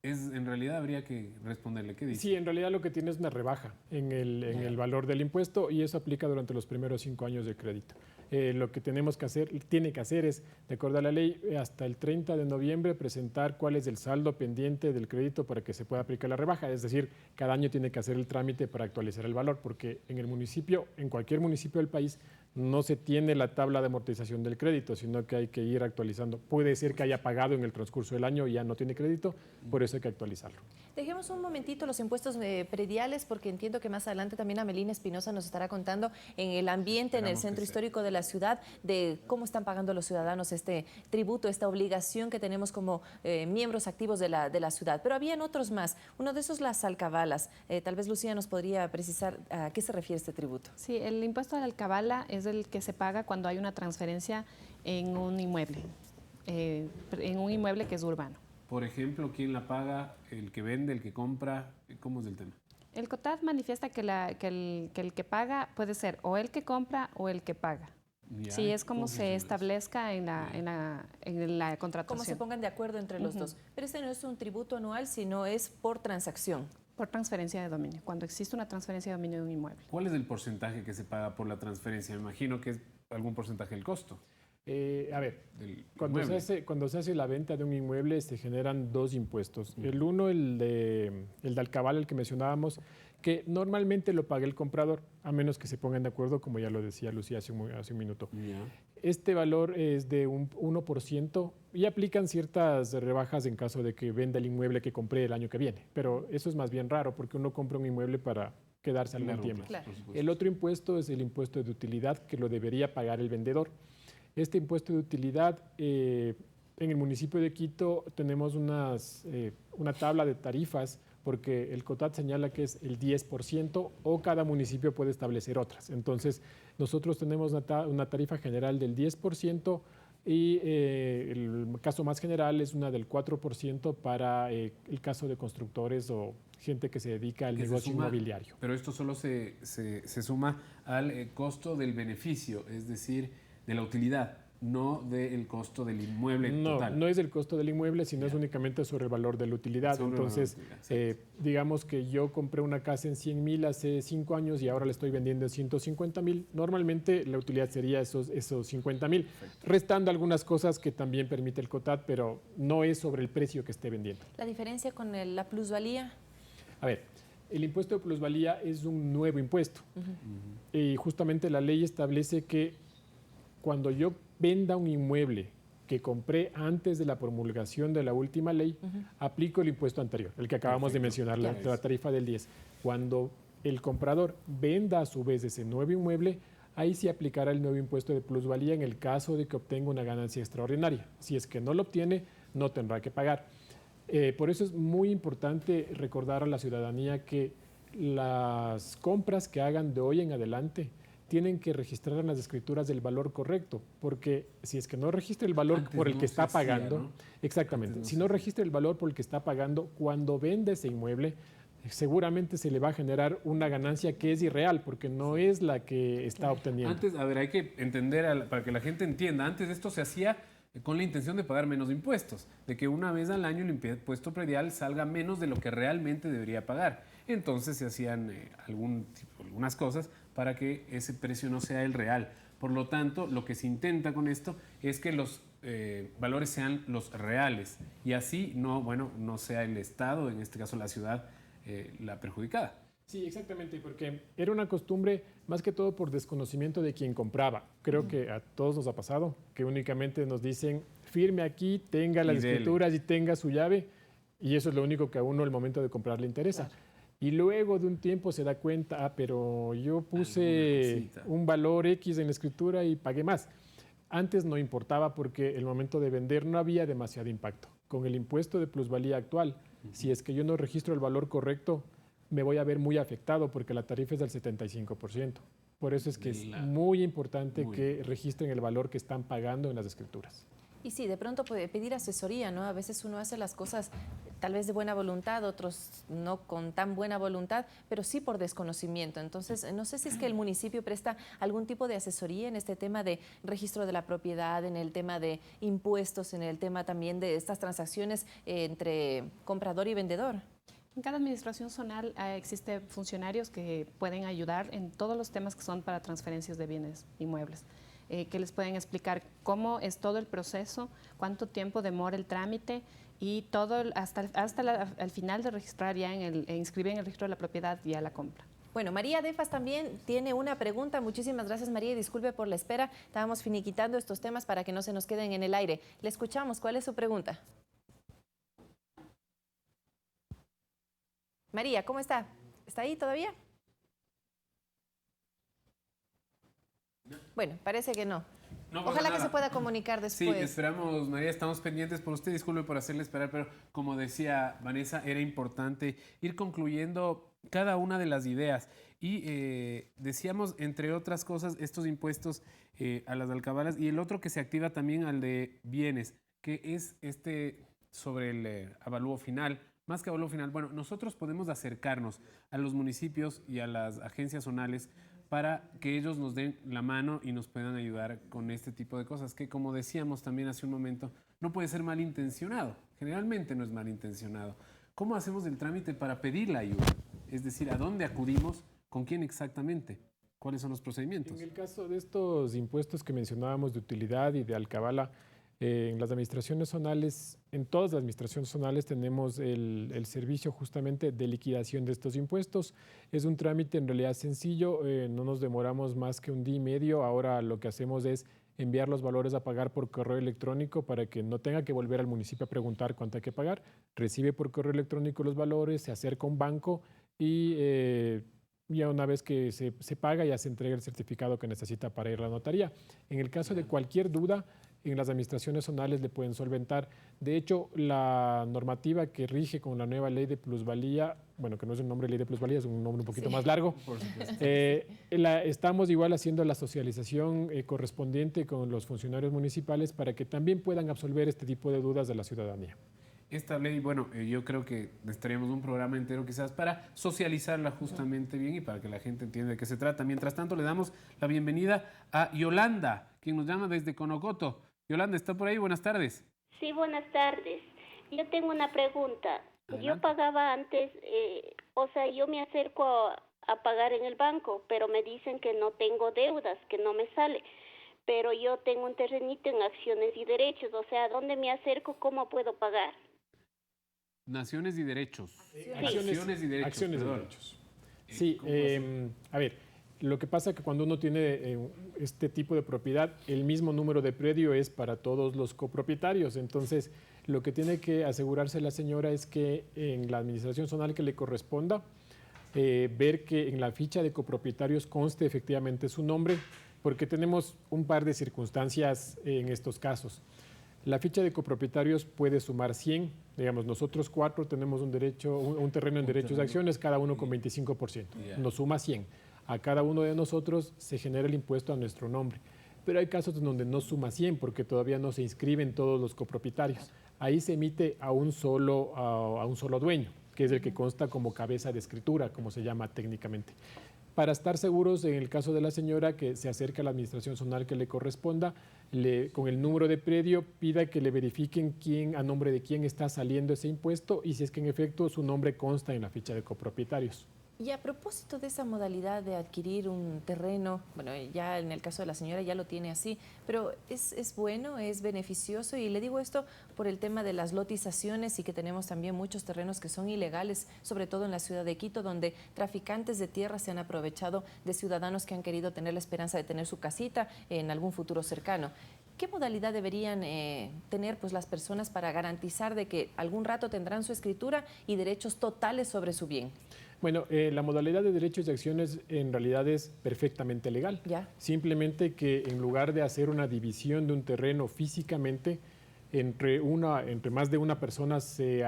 Speaker 1: En realidad habría que responderle. ¿Qué dice?
Speaker 6: Sí, en realidad lo que tiene es una rebaja en el valor del impuesto y eso aplica durante los primeros 5 años de crédito. Lo que tiene que hacer es, de acuerdo a la ley, hasta el 30 de noviembre presentar cuál es el saldo pendiente del crédito para que se pueda aplicar la rebaja. Es decir, cada año tiene que hacer el trámite para actualizar el valor, porque en el municipio, en cualquier municipio del país, no se tiene la tabla de amortización del crédito, sino que hay que ir actualizando. Puede ser que haya pagado en el transcurso del año y ya no tiene crédito, por eso hay que actualizarlo.
Speaker 4: Dejemos un momentito los impuestos prediales, porque entiendo que más adelante también Amelina Espinosa nos estará contando en el ambiente, en el centro histórico de la ciudad, de cómo están pagando los ciudadanos este tributo, esta obligación que tenemos como miembros activos de la ciudad. Pero habían otros más. Uno de esos, las alcabalas. Tal vez Lucía nos podría precisar a qué se refiere este tributo.
Speaker 7: Sí, el impuesto a la alcabala es el que se paga cuando hay una transferencia en un inmueble que es urbano.
Speaker 1: Por ejemplo, ¿quién la paga? ¿El que vende, el que compra? ¿Cómo es el tema?
Speaker 7: El COTAD manifiesta que el que paga puede ser o el que compra o el que paga. Sí, es como se establezca en la contratación.
Speaker 4: Como se pongan de acuerdo entre los dos. Pero este no es un tributo anual, sino es por transacción.
Speaker 7: Por transferencia de dominio, cuando existe una transferencia de dominio de un inmueble.
Speaker 1: ¿Cuál es el porcentaje que se paga por la transferencia? Me imagino que es algún porcentaje del costo.
Speaker 6: A ver, cuando se hace la venta de un inmueble se generan dos impuestos. El uno, el de alcabal, el que mencionábamos, que normalmente lo paga el comprador, a menos que se pongan de acuerdo, como ya lo decía Lucía hace un minuto. Este valor es de un 1% y aplican ciertas rebajas en caso de que venda el inmueble que compré el año que viene. Pero eso es más bien raro porque uno compra un inmueble para quedarse algún tiempo.
Speaker 4: Claro.
Speaker 6: El otro impuesto es el impuesto de utilidad que lo debería pagar el vendedor. Este impuesto de utilidad, en el municipio de Quito tenemos una tabla de tarifas porque el COTAD señala que es el 10% o cada municipio puede establecer otras. Entonces, nosotros tenemos una tarifa general del 10% y el caso más general es una del 4% para el caso de constructores o gente que se dedica al negocio inmobiliario.
Speaker 1: Pero esto solo se suma al costo del beneficio, es decir, de la utilidad, no del costo del inmueble total.
Speaker 6: No es el costo del inmueble, sino es únicamente sobre el valor de la utilidad. Entonces, digamos que yo compré una casa en 100,000 hace 5 años y ahora la estoy vendiendo en 150,000. Normalmente la utilidad sería esos 50,000, restando algunas cosas que también permite el COTAD, pero no es sobre el precio que esté vendiendo.
Speaker 4: ¿La diferencia con la plusvalía?
Speaker 6: A ver, el impuesto de plusvalía es un nuevo impuesto. Y justamente la ley establece que cuando yo venda un inmueble que compré antes de la promulgación de la última ley, aplico el impuesto anterior, el que acabamos de mencionar, la tarifa del 10. Cuando el comprador venda a su vez ese nuevo inmueble, ahí sí aplicará el nuevo impuesto de plusvalía en el caso de que obtenga una ganancia extraordinaria. Si es que no lo obtiene, no tendrá que pagar. Por eso es muy importante recordar a la ciudadanía que las compras que hagan de hoy en adelante tienen que registrar en las escrituras el valor correcto, porque si es que no registra el valor por el que está pagando, ¿no? Exactamente, si no registra el valor por el que está pagando, cuando vende ese inmueble, seguramente se le va a generar una ganancia que es irreal, porque no es la que está obteniendo.
Speaker 1: Antes, a ver, hay que entender, para que la gente entienda, antes esto se hacía con la intención de pagar menos impuestos, de que una vez al año el impuesto predial salga menos de lo que realmente debería pagar. Entonces se hacían algunas cosas para que ese precio no sea el real. Por lo tanto, lo que se intenta con esto es que los valores sean los reales y así no sea el Estado, en este caso la ciudad, la perjudicada.
Speaker 6: Sí, exactamente, porque era una costumbre más que todo por desconocimiento de quien compraba. Creo que a todos nos ha pasado que únicamente nos dicen firme aquí, tenga las escrituras y tenga su llave, y eso es lo único que a uno al momento de comprar le interesa. Claro. Y luego de un tiempo se da cuenta, pero yo puse un valor X en la escritura y pagué más. Antes no importaba porque el momento de vender no había demasiado impacto. Con el impuesto de plusvalía actual, si es que yo no registro el valor correcto, me voy a ver muy afectado porque la tarifa es del 75%. Por eso es que es muy importante que registren el valor que están pagando en las escrituras.
Speaker 4: Y sí, de pronto puede pedir asesoría, ¿no? A veces uno hace las cosas tal vez de buena voluntad, otros no con tan buena voluntad, pero sí por desconocimiento. Entonces, no sé si es que el municipio presta algún tipo de asesoría en este tema de registro de la propiedad, en el tema de impuestos, en el tema también de estas transacciones entre comprador y vendedor.
Speaker 7: En cada administración zonal existen funcionarios que pueden ayudar en todos los temas que son para transferencias de bienes inmuebles. Que les pueden explicar cómo es todo el proceso, cuánto tiempo demora el trámite y todo hasta al final de registrar ya inscribir en el registro de la propiedad ya la compra.
Speaker 4: Bueno, María Defas también tiene una pregunta. Muchísimas gracias, María, y disculpe por la espera. Estábamos finiquitando estos temas para que no se nos queden en el aire. Le escuchamos. ¿Cuál es su pregunta? María, ¿cómo está? ¿Está ahí todavía? Bueno, parece que no. Ojalá que se pueda comunicar después.
Speaker 1: Sí, esperamos, María, estamos pendientes por usted. Disculpe por hacerle esperar, pero como decía Vanessa, era importante ir concluyendo cada una de las ideas. Y decíamos, entre otras cosas, estos impuestos a las alcabalas y el otro que se activa también al de bienes, que es sobre el avalúo final. Más que avalúo final, bueno, nosotros podemos acercarnos a los municipios y a las agencias zonales para que ellos nos den la mano y nos puedan ayudar con este tipo de cosas, que como decíamos también hace un momento, no puede ser malintencionado. Generalmente no es malintencionado. ¿Cómo hacemos el trámite para pedir la ayuda? Es decir, ¿a dónde acudimos? ¿Con quién exactamente? ¿Cuáles son los procedimientos?
Speaker 6: En el caso de estos impuestos que mencionábamos de utilidad y de alcabala, en las administraciones zonales, en todas las administraciones zonales tenemos el servicio justamente de liquidación de estos impuestos. Es un trámite en realidad sencillo, no nos demoramos más que un día y medio. Ahora lo que hacemos es enviar los valores a pagar por correo electrónico para que no tenga que volver al municipio a preguntar cuánto hay que pagar. Recibe por correo electrónico los valores, se acerca a un banco y ya una vez que se paga ya se entrega el certificado que necesita para ir a la notaría. En el caso de cualquier duda, en las administraciones zonales le pueden solventar. De hecho, la normativa que rige con la nueva ley de plusvalía, bueno, que no es un nombre de ley de plusvalía, es un nombre un poquito más largo, estamos igual haciendo la socialización correspondiente con los funcionarios municipales para que también puedan absolver este tipo de dudas de la ciudadanía.
Speaker 1: Esta ley, bueno, yo creo que necesitaríamos un programa entero quizás para socializarla justamente bien y para que la gente entienda de qué se trata. Mientras tanto, le damos la bienvenida a Yolanda, quien nos llama desde Conocoto. Yolanda, ¿está por ahí? Buenas tardes.
Speaker 8: Sí, buenas tardes. Yo tengo una pregunta. Adelante. Yo pagaba antes, yo me acerco a pagar en el banco, pero me dicen que no tengo deudas, que no me sale. Pero yo tengo un terrenito en acciones y derechos, ¿a dónde me acerco? ¿Cómo puedo pagar?
Speaker 1: Naciones y derechos.
Speaker 8: Sí.
Speaker 1: Acciones y derechos.
Speaker 6: Acciones y derechos. Sí, a ver, lo que pasa es que cuando uno tiene este tipo de propiedad, el mismo número de predio es para todos los copropietarios. Entonces, lo que tiene que asegurarse la señora es que en la administración zonal que le corresponda, ver que en la ficha de copropietarios conste efectivamente su nombre, porque tenemos un par de circunstancias en estos casos. La ficha de copropietarios puede sumar 100, digamos, nosotros 4 tenemos un terreno en derechos de acciones, cada uno con 25%, nos suma 100. A cada uno de nosotros se genera el impuesto a nuestro nombre, pero hay casos en donde no suma 100 porque todavía no se inscriben todos los copropietarios. Ahí se emite a un solo dueño, que es el que consta como cabeza de escritura, como se llama técnicamente. Para estar seguros, en el caso de la señora que se acerca a la administración zonal que le corresponda, con el número de predio, pida que le verifiquen a nombre de quién está saliendo ese impuesto y si es que en efecto su nombre consta en la ficha de copropietarios.
Speaker 4: Y a propósito de esa modalidad de adquirir un terreno, bueno, ya en el caso de la señora ya lo tiene así, pero es bueno, es beneficioso, y le digo esto por el tema de las lotizaciones y que tenemos también muchos terrenos que son ilegales, sobre todo en la ciudad de Quito, donde traficantes de tierra se han aprovechado de ciudadanos que han querido tener la esperanza de tener su casita en algún futuro cercano. ¿Qué modalidad deberían tener pues, las personas para garantizar de que algún rato tendrán su escritura y derechos totales sobre su bien?
Speaker 6: Bueno, la modalidad de derechos y acciones en realidad es perfectamente legal.
Speaker 4: ¿Ya?
Speaker 6: Simplemente que en lugar de hacer una división de un terreno físicamente, entre más de una persona se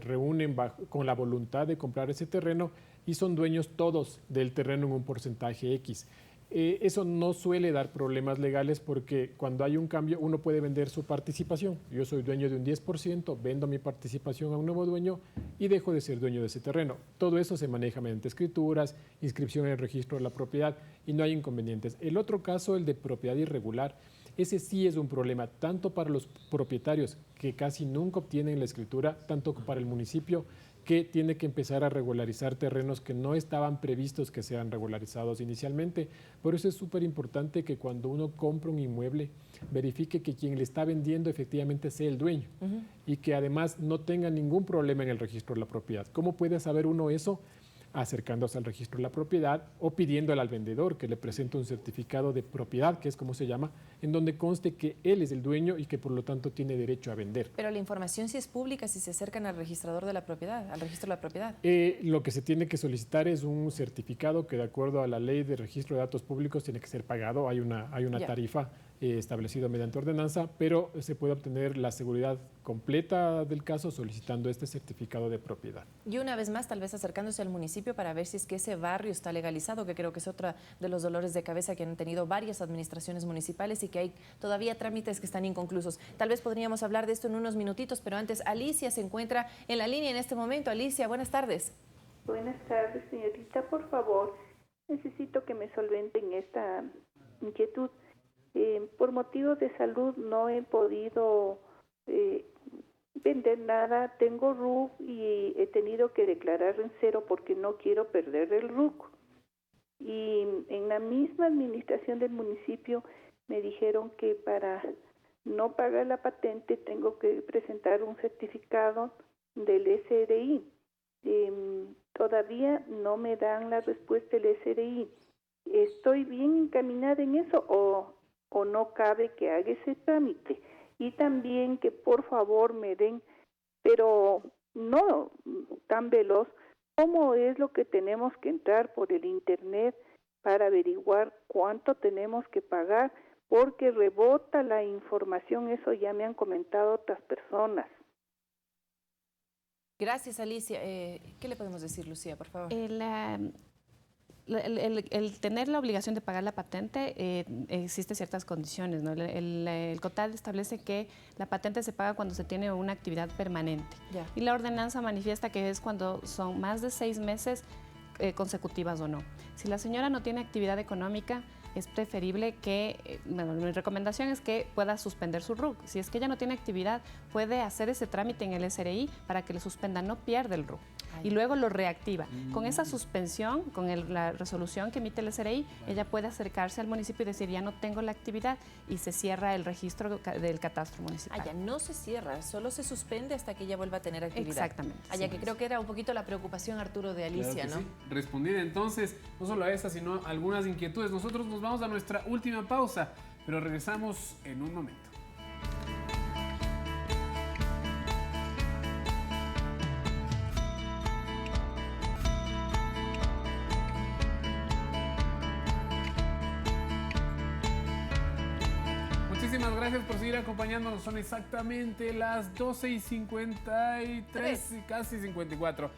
Speaker 6: reúnen con la voluntad de comprar ese terreno y son dueños todos del terreno en un porcentaje X. Eso no suele dar problemas legales porque cuando hay un cambio uno puede vender su participación. Yo soy dueño de un 10%, vendo mi participación a un nuevo dueño y dejo de ser dueño de ese terreno. Todo eso se maneja mediante escrituras, inscripción en el registro de la propiedad y no hay inconvenientes. El otro caso, el de propiedad irregular, ese sí es un problema tanto para los propietarios que casi nunca obtienen la escritura, tanto para el municipio que tiene que empezar a regularizar terrenos que no estaban previstos que sean regularizados inicialmente. Por eso es súper importante que cuando uno compra un inmueble, verifique que quien le está vendiendo efectivamente sea el dueño y que además no tenga ningún problema en el registro de la propiedad. ¿Cómo puede saber uno eso? Acercándose al registro de la propiedad o pidiéndole al vendedor que le presente un certificado de propiedad, que es como se llama, en donde conste que él es el dueño y que por lo tanto tiene derecho a vender.
Speaker 4: Pero la información sí es pública si se acercan al registrador de la propiedad, al registro de la propiedad.
Speaker 6: Lo que se tiene que solicitar es un certificado que de acuerdo a la ley de registro de datos públicos tiene que ser pagado. Hay una tarifa establecida mediante ordenanza, pero se puede obtener la seguridad completa del caso solicitando este certificado de propiedad.
Speaker 4: Y una vez más, tal vez acercándose al municipio para ver si es que ese barrio está legalizado, que creo que es otra de los dolores de cabeza que han tenido varias administraciones municipales y que hay todavía trámites que están inconclusos. Tal vez podríamos hablar de esto en unos minutitos, pero antes Alicia se encuentra en la línea en este momento. Alicia, buenas tardes.
Speaker 14: Buenas tardes, señorita. Por favor, necesito que me solventen esta inquietud. Por motivo de salud no he podido vender nada, tengo RUC y he tenido que declarar en cero porque no quiero perder el RUC. Y en la misma administración del municipio me dijeron que para no pagar la patente tengo que presentar un certificado del SRI. Todavía no me dan la respuesta del SRI. ¿Estoy bien encaminada en eso o no cabe que haga ese trámite? Y también que por favor me den, pero no tan veloz, cómo es lo que tenemos que entrar por el internet para averiguar cuánto tenemos que pagar, porque rebota la información, eso ya me han comentado otras personas.
Speaker 4: Gracias, Alicia. ¿Qué le podemos decir, Lucía, por favor?
Speaker 7: El tener la obligación de pagar la patente, existe ciertas condiciones, ¿no? El COTAD establece que la patente se paga cuando se tiene una actividad permanente. Ya. Y la ordenanza manifiesta que es cuando son más de 6 meses consecutivas o no. Si la señora no tiene actividad económica, es preferible que, bueno, mi recomendación es que pueda suspender su RUC. Si es que ella no tiene actividad, puede hacer ese trámite en el SRI para que le suspenda, no pierde el RUC. Y luego lo reactiva. Con esa suspensión, con la resolución que emite el SRI, ella puede acercarse al municipio y decir, ya no tengo la actividad, y se cierra el registro del catastro municipal.
Speaker 4: Ya no se cierra, solo se suspende hasta que ella vuelva a tener actividad.
Speaker 7: Exactamente.
Speaker 4: Ya que creo que era un poquito la preocupación, Arturo, de Alicia,
Speaker 1: claro,
Speaker 4: ¿no?
Speaker 1: Sí. Respondida entonces, no solo a esa, sino a algunas inquietudes. Nosotros nos vamos a nuestra última pausa, pero regresamos en un momento. Muchísimas gracias por seguir acompañándonos. Son exactamente las 12:53, casi 54.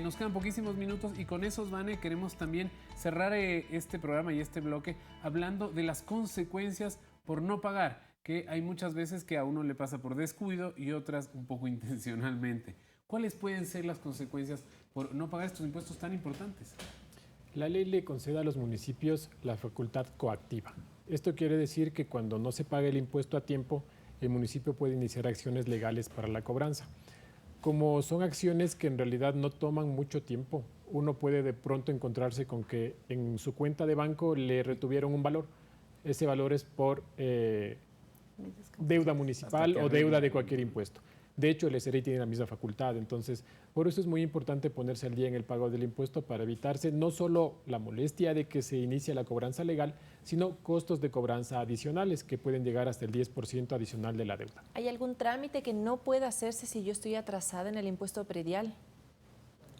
Speaker 1: Nos quedan poquísimos minutos y con esos, Vane, queremos también cerrar este programa y este bloque hablando de las consecuencias por no pagar, que hay muchas veces que a uno le pasa por descuido y otras un poco intencionalmente. ¿Cuáles pueden ser las consecuencias por no pagar estos impuestos tan importantes?
Speaker 6: La ley le concede a los municipios la facultad coactiva. Esto quiere decir que cuando no se paga el impuesto a tiempo, el municipio puede iniciar acciones legales para la cobranza. Como son acciones que en realidad no toman mucho tiempo, uno puede de pronto encontrarse con que en su cuenta de banco le retuvieron un valor. Ese valor es por deuda municipal o deuda de cualquier impuesto. De hecho, el SRI tiene la misma facultad, entonces por eso es muy importante ponerse al día en el pago del impuesto para evitarse no solo la molestia de que se inicie la cobranza legal, sino costos de cobranza adicionales que pueden llegar hasta el 10% adicional de la deuda.
Speaker 4: ¿Hay algún trámite que no pueda hacerse si yo estoy atrasada en el impuesto predial?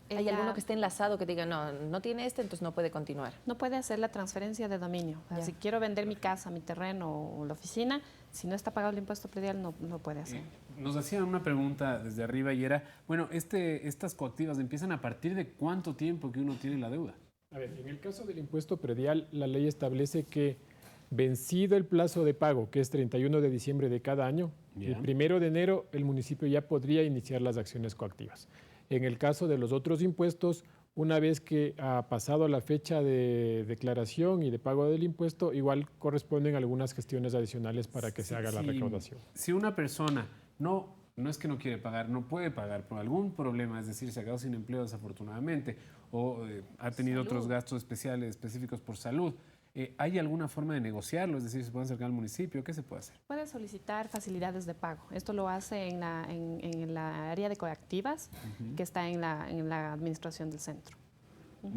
Speaker 4: ¿Hay alguno que esté enlazado que diga, no tiene entonces no puede continuar?
Speaker 7: No puede hacer la transferencia de dominio. O sea, si quiero vender mi casa, mi terreno o la oficina, si no está pagado el impuesto predial, no puede hacer.
Speaker 1: Nos hacían una pregunta desde arriba y era, bueno, estas coactivas empiezan a partir de cuánto tiempo que uno tiene la deuda.
Speaker 6: A ver, en el caso del impuesto predial, la ley establece que vencido el plazo de pago, que es 31 de diciembre de cada año, el 1 de enero el municipio ya podría iniciar las acciones coactivas. En el caso de los otros impuestos, una vez que ha pasado la fecha de declaración y de pago del impuesto, igual corresponden algunas gestiones adicionales para que se haga la recaudación.
Speaker 1: Si una persona no es que no quiere pagar, no puede pagar por algún problema, es decir, se ha quedado sin empleo desafortunadamente o ha tenido otros gastos específicos por salud, ¿hay alguna forma de negociarlo? Es decir, ¿se puede acercar al municipio? ¿Qué se puede hacer?
Speaker 7: Puede solicitar facilidades de pago. Esto lo hace en la área de coactivas, que está en la administración del centro.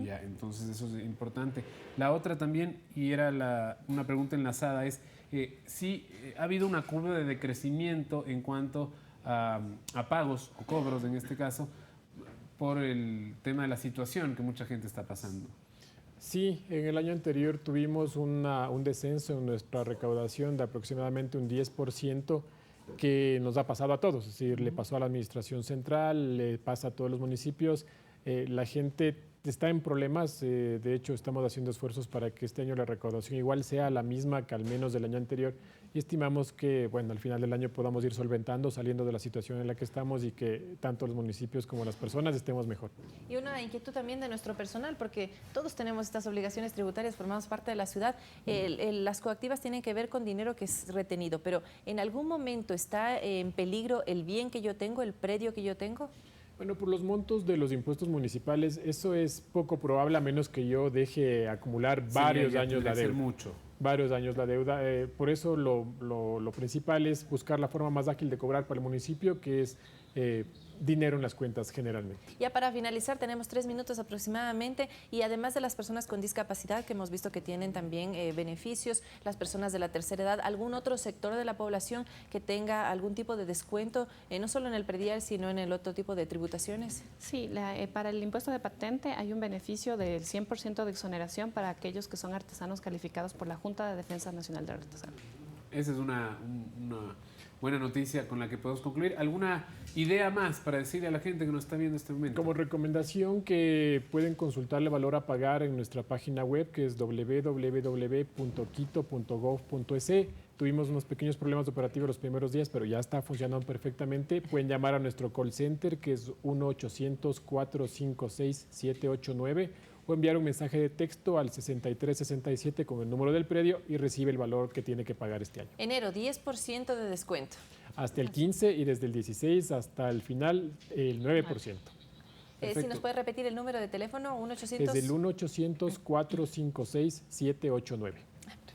Speaker 1: Ya, entonces eso es importante. La otra también, y era una pregunta enlazada, es si ha habido una curva de decrecimiento en cuanto a pagos o cobros, en este caso, por el tema de la situación que mucha gente está pasando.
Speaker 6: Sí, en el año anterior tuvimos un descenso en nuestra recaudación de aproximadamente un 10% que nos ha pasado a todos, es decir, le pasó a la administración central, le pasa a todos los municipios, la gente está en problemas, de hecho estamos haciendo esfuerzos para que este año la recaudación igual sea la misma que al menos del año anterior y estimamos que bueno, al final del año podamos ir solventando, saliendo de la situación en la que estamos y que tanto los municipios como las personas estemos mejor.
Speaker 4: Y una inquietud también de nuestro personal, porque todos tenemos estas obligaciones tributarias, formamos parte de la ciudad, las coactivas tienen que ver con dinero que es retenido, pero ¿en algún momento está en peligro el bien que yo tengo, el predio que yo tengo?
Speaker 6: Bueno, por los montos de los impuestos municipales, eso es poco probable a menos que yo deje acumular varios años la deuda. Varios años la deuda. Por eso lo principal es buscar la forma más ágil de cobrar para el municipio, que es dinero en las cuentas generalmente.
Speaker 4: Ya para finalizar, tenemos 3 minutos aproximadamente, y además de las personas con discapacidad, que hemos visto que tienen también beneficios, las personas de la tercera edad, ¿algún otro sector de la población que tenga algún tipo de descuento, no solo en el predial, sino en el otro tipo de tributaciones?
Speaker 7: Sí, para el impuesto de patente hay un beneficio del 100% de exoneración para aquellos que son artesanos calificados por la Junta de Defensa Nacional de Artesanos.
Speaker 1: Esa es una buena noticia con la que podemos concluir. ¿Alguna idea más para decirle a la gente que nos está viendo en este momento?
Speaker 6: Como recomendación, que pueden consultar el valor a pagar en nuestra página web, que es www.quito.gov.es. Tuvimos unos pequeños problemas operativos los primeros días, pero ya está funcionando perfectamente. Pueden llamar a nuestro call center, que es 1-800-456-789, o enviar un mensaje de texto al 6367 con el número del predio y recibe el valor que tiene que pagar este año.
Speaker 4: Enero, 10% de descuento.
Speaker 6: Hasta el 15 y desde el 16 hasta el final el 9%.
Speaker 4: Si nos puede repetir el número de teléfono, 1-800...
Speaker 6: Es el 1-800-456-789.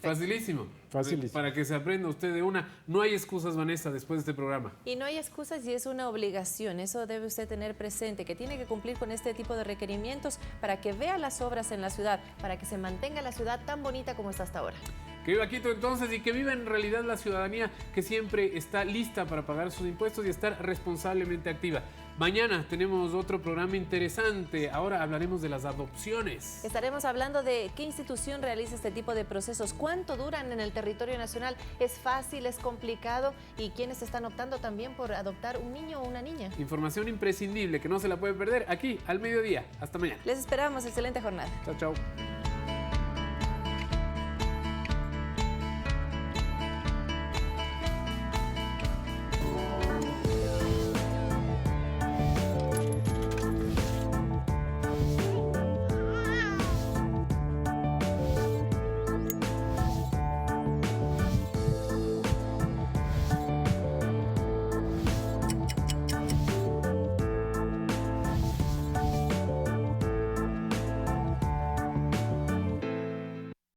Speaker 1: Facilísimo.
Speaker 6: Facilísimo.
Speaker 1: Para que se aprenda usted de una. No hay excusas, Vanessa, después de este programa.
Speaker 4: Y no hay excusas y es una obligación. Eso debe usted tener presente, que tiene que cumplir con este tipo de requerimientos para que vea las obras en la ciudad, para que se mantenga la ciudad tan bonita como está hasta ahora.
Speaker 1: Que viva Quito entonces, y que viva en realidad la ciudadanía, que siempre está lista para pagar sus impuestos y estar responsablemente activa. Mañana tenemos otro programa interesante. Ahora hablaremos de las adopciones.
Speaker 4: Estaremos hablando de qué institución realiza este tipo de procesos, cuánto duran en el territorio nacional, es fácil, es complicado, y quiénes están optando también por adoptar un niño o una niña.
Speaker 1: Información imprescindible que no se la puede perder aquí al mediodía. Hasta mañana.
Speaker 4: Les esperamos. Excelente jornada.
Speaker 1: Chao, chao.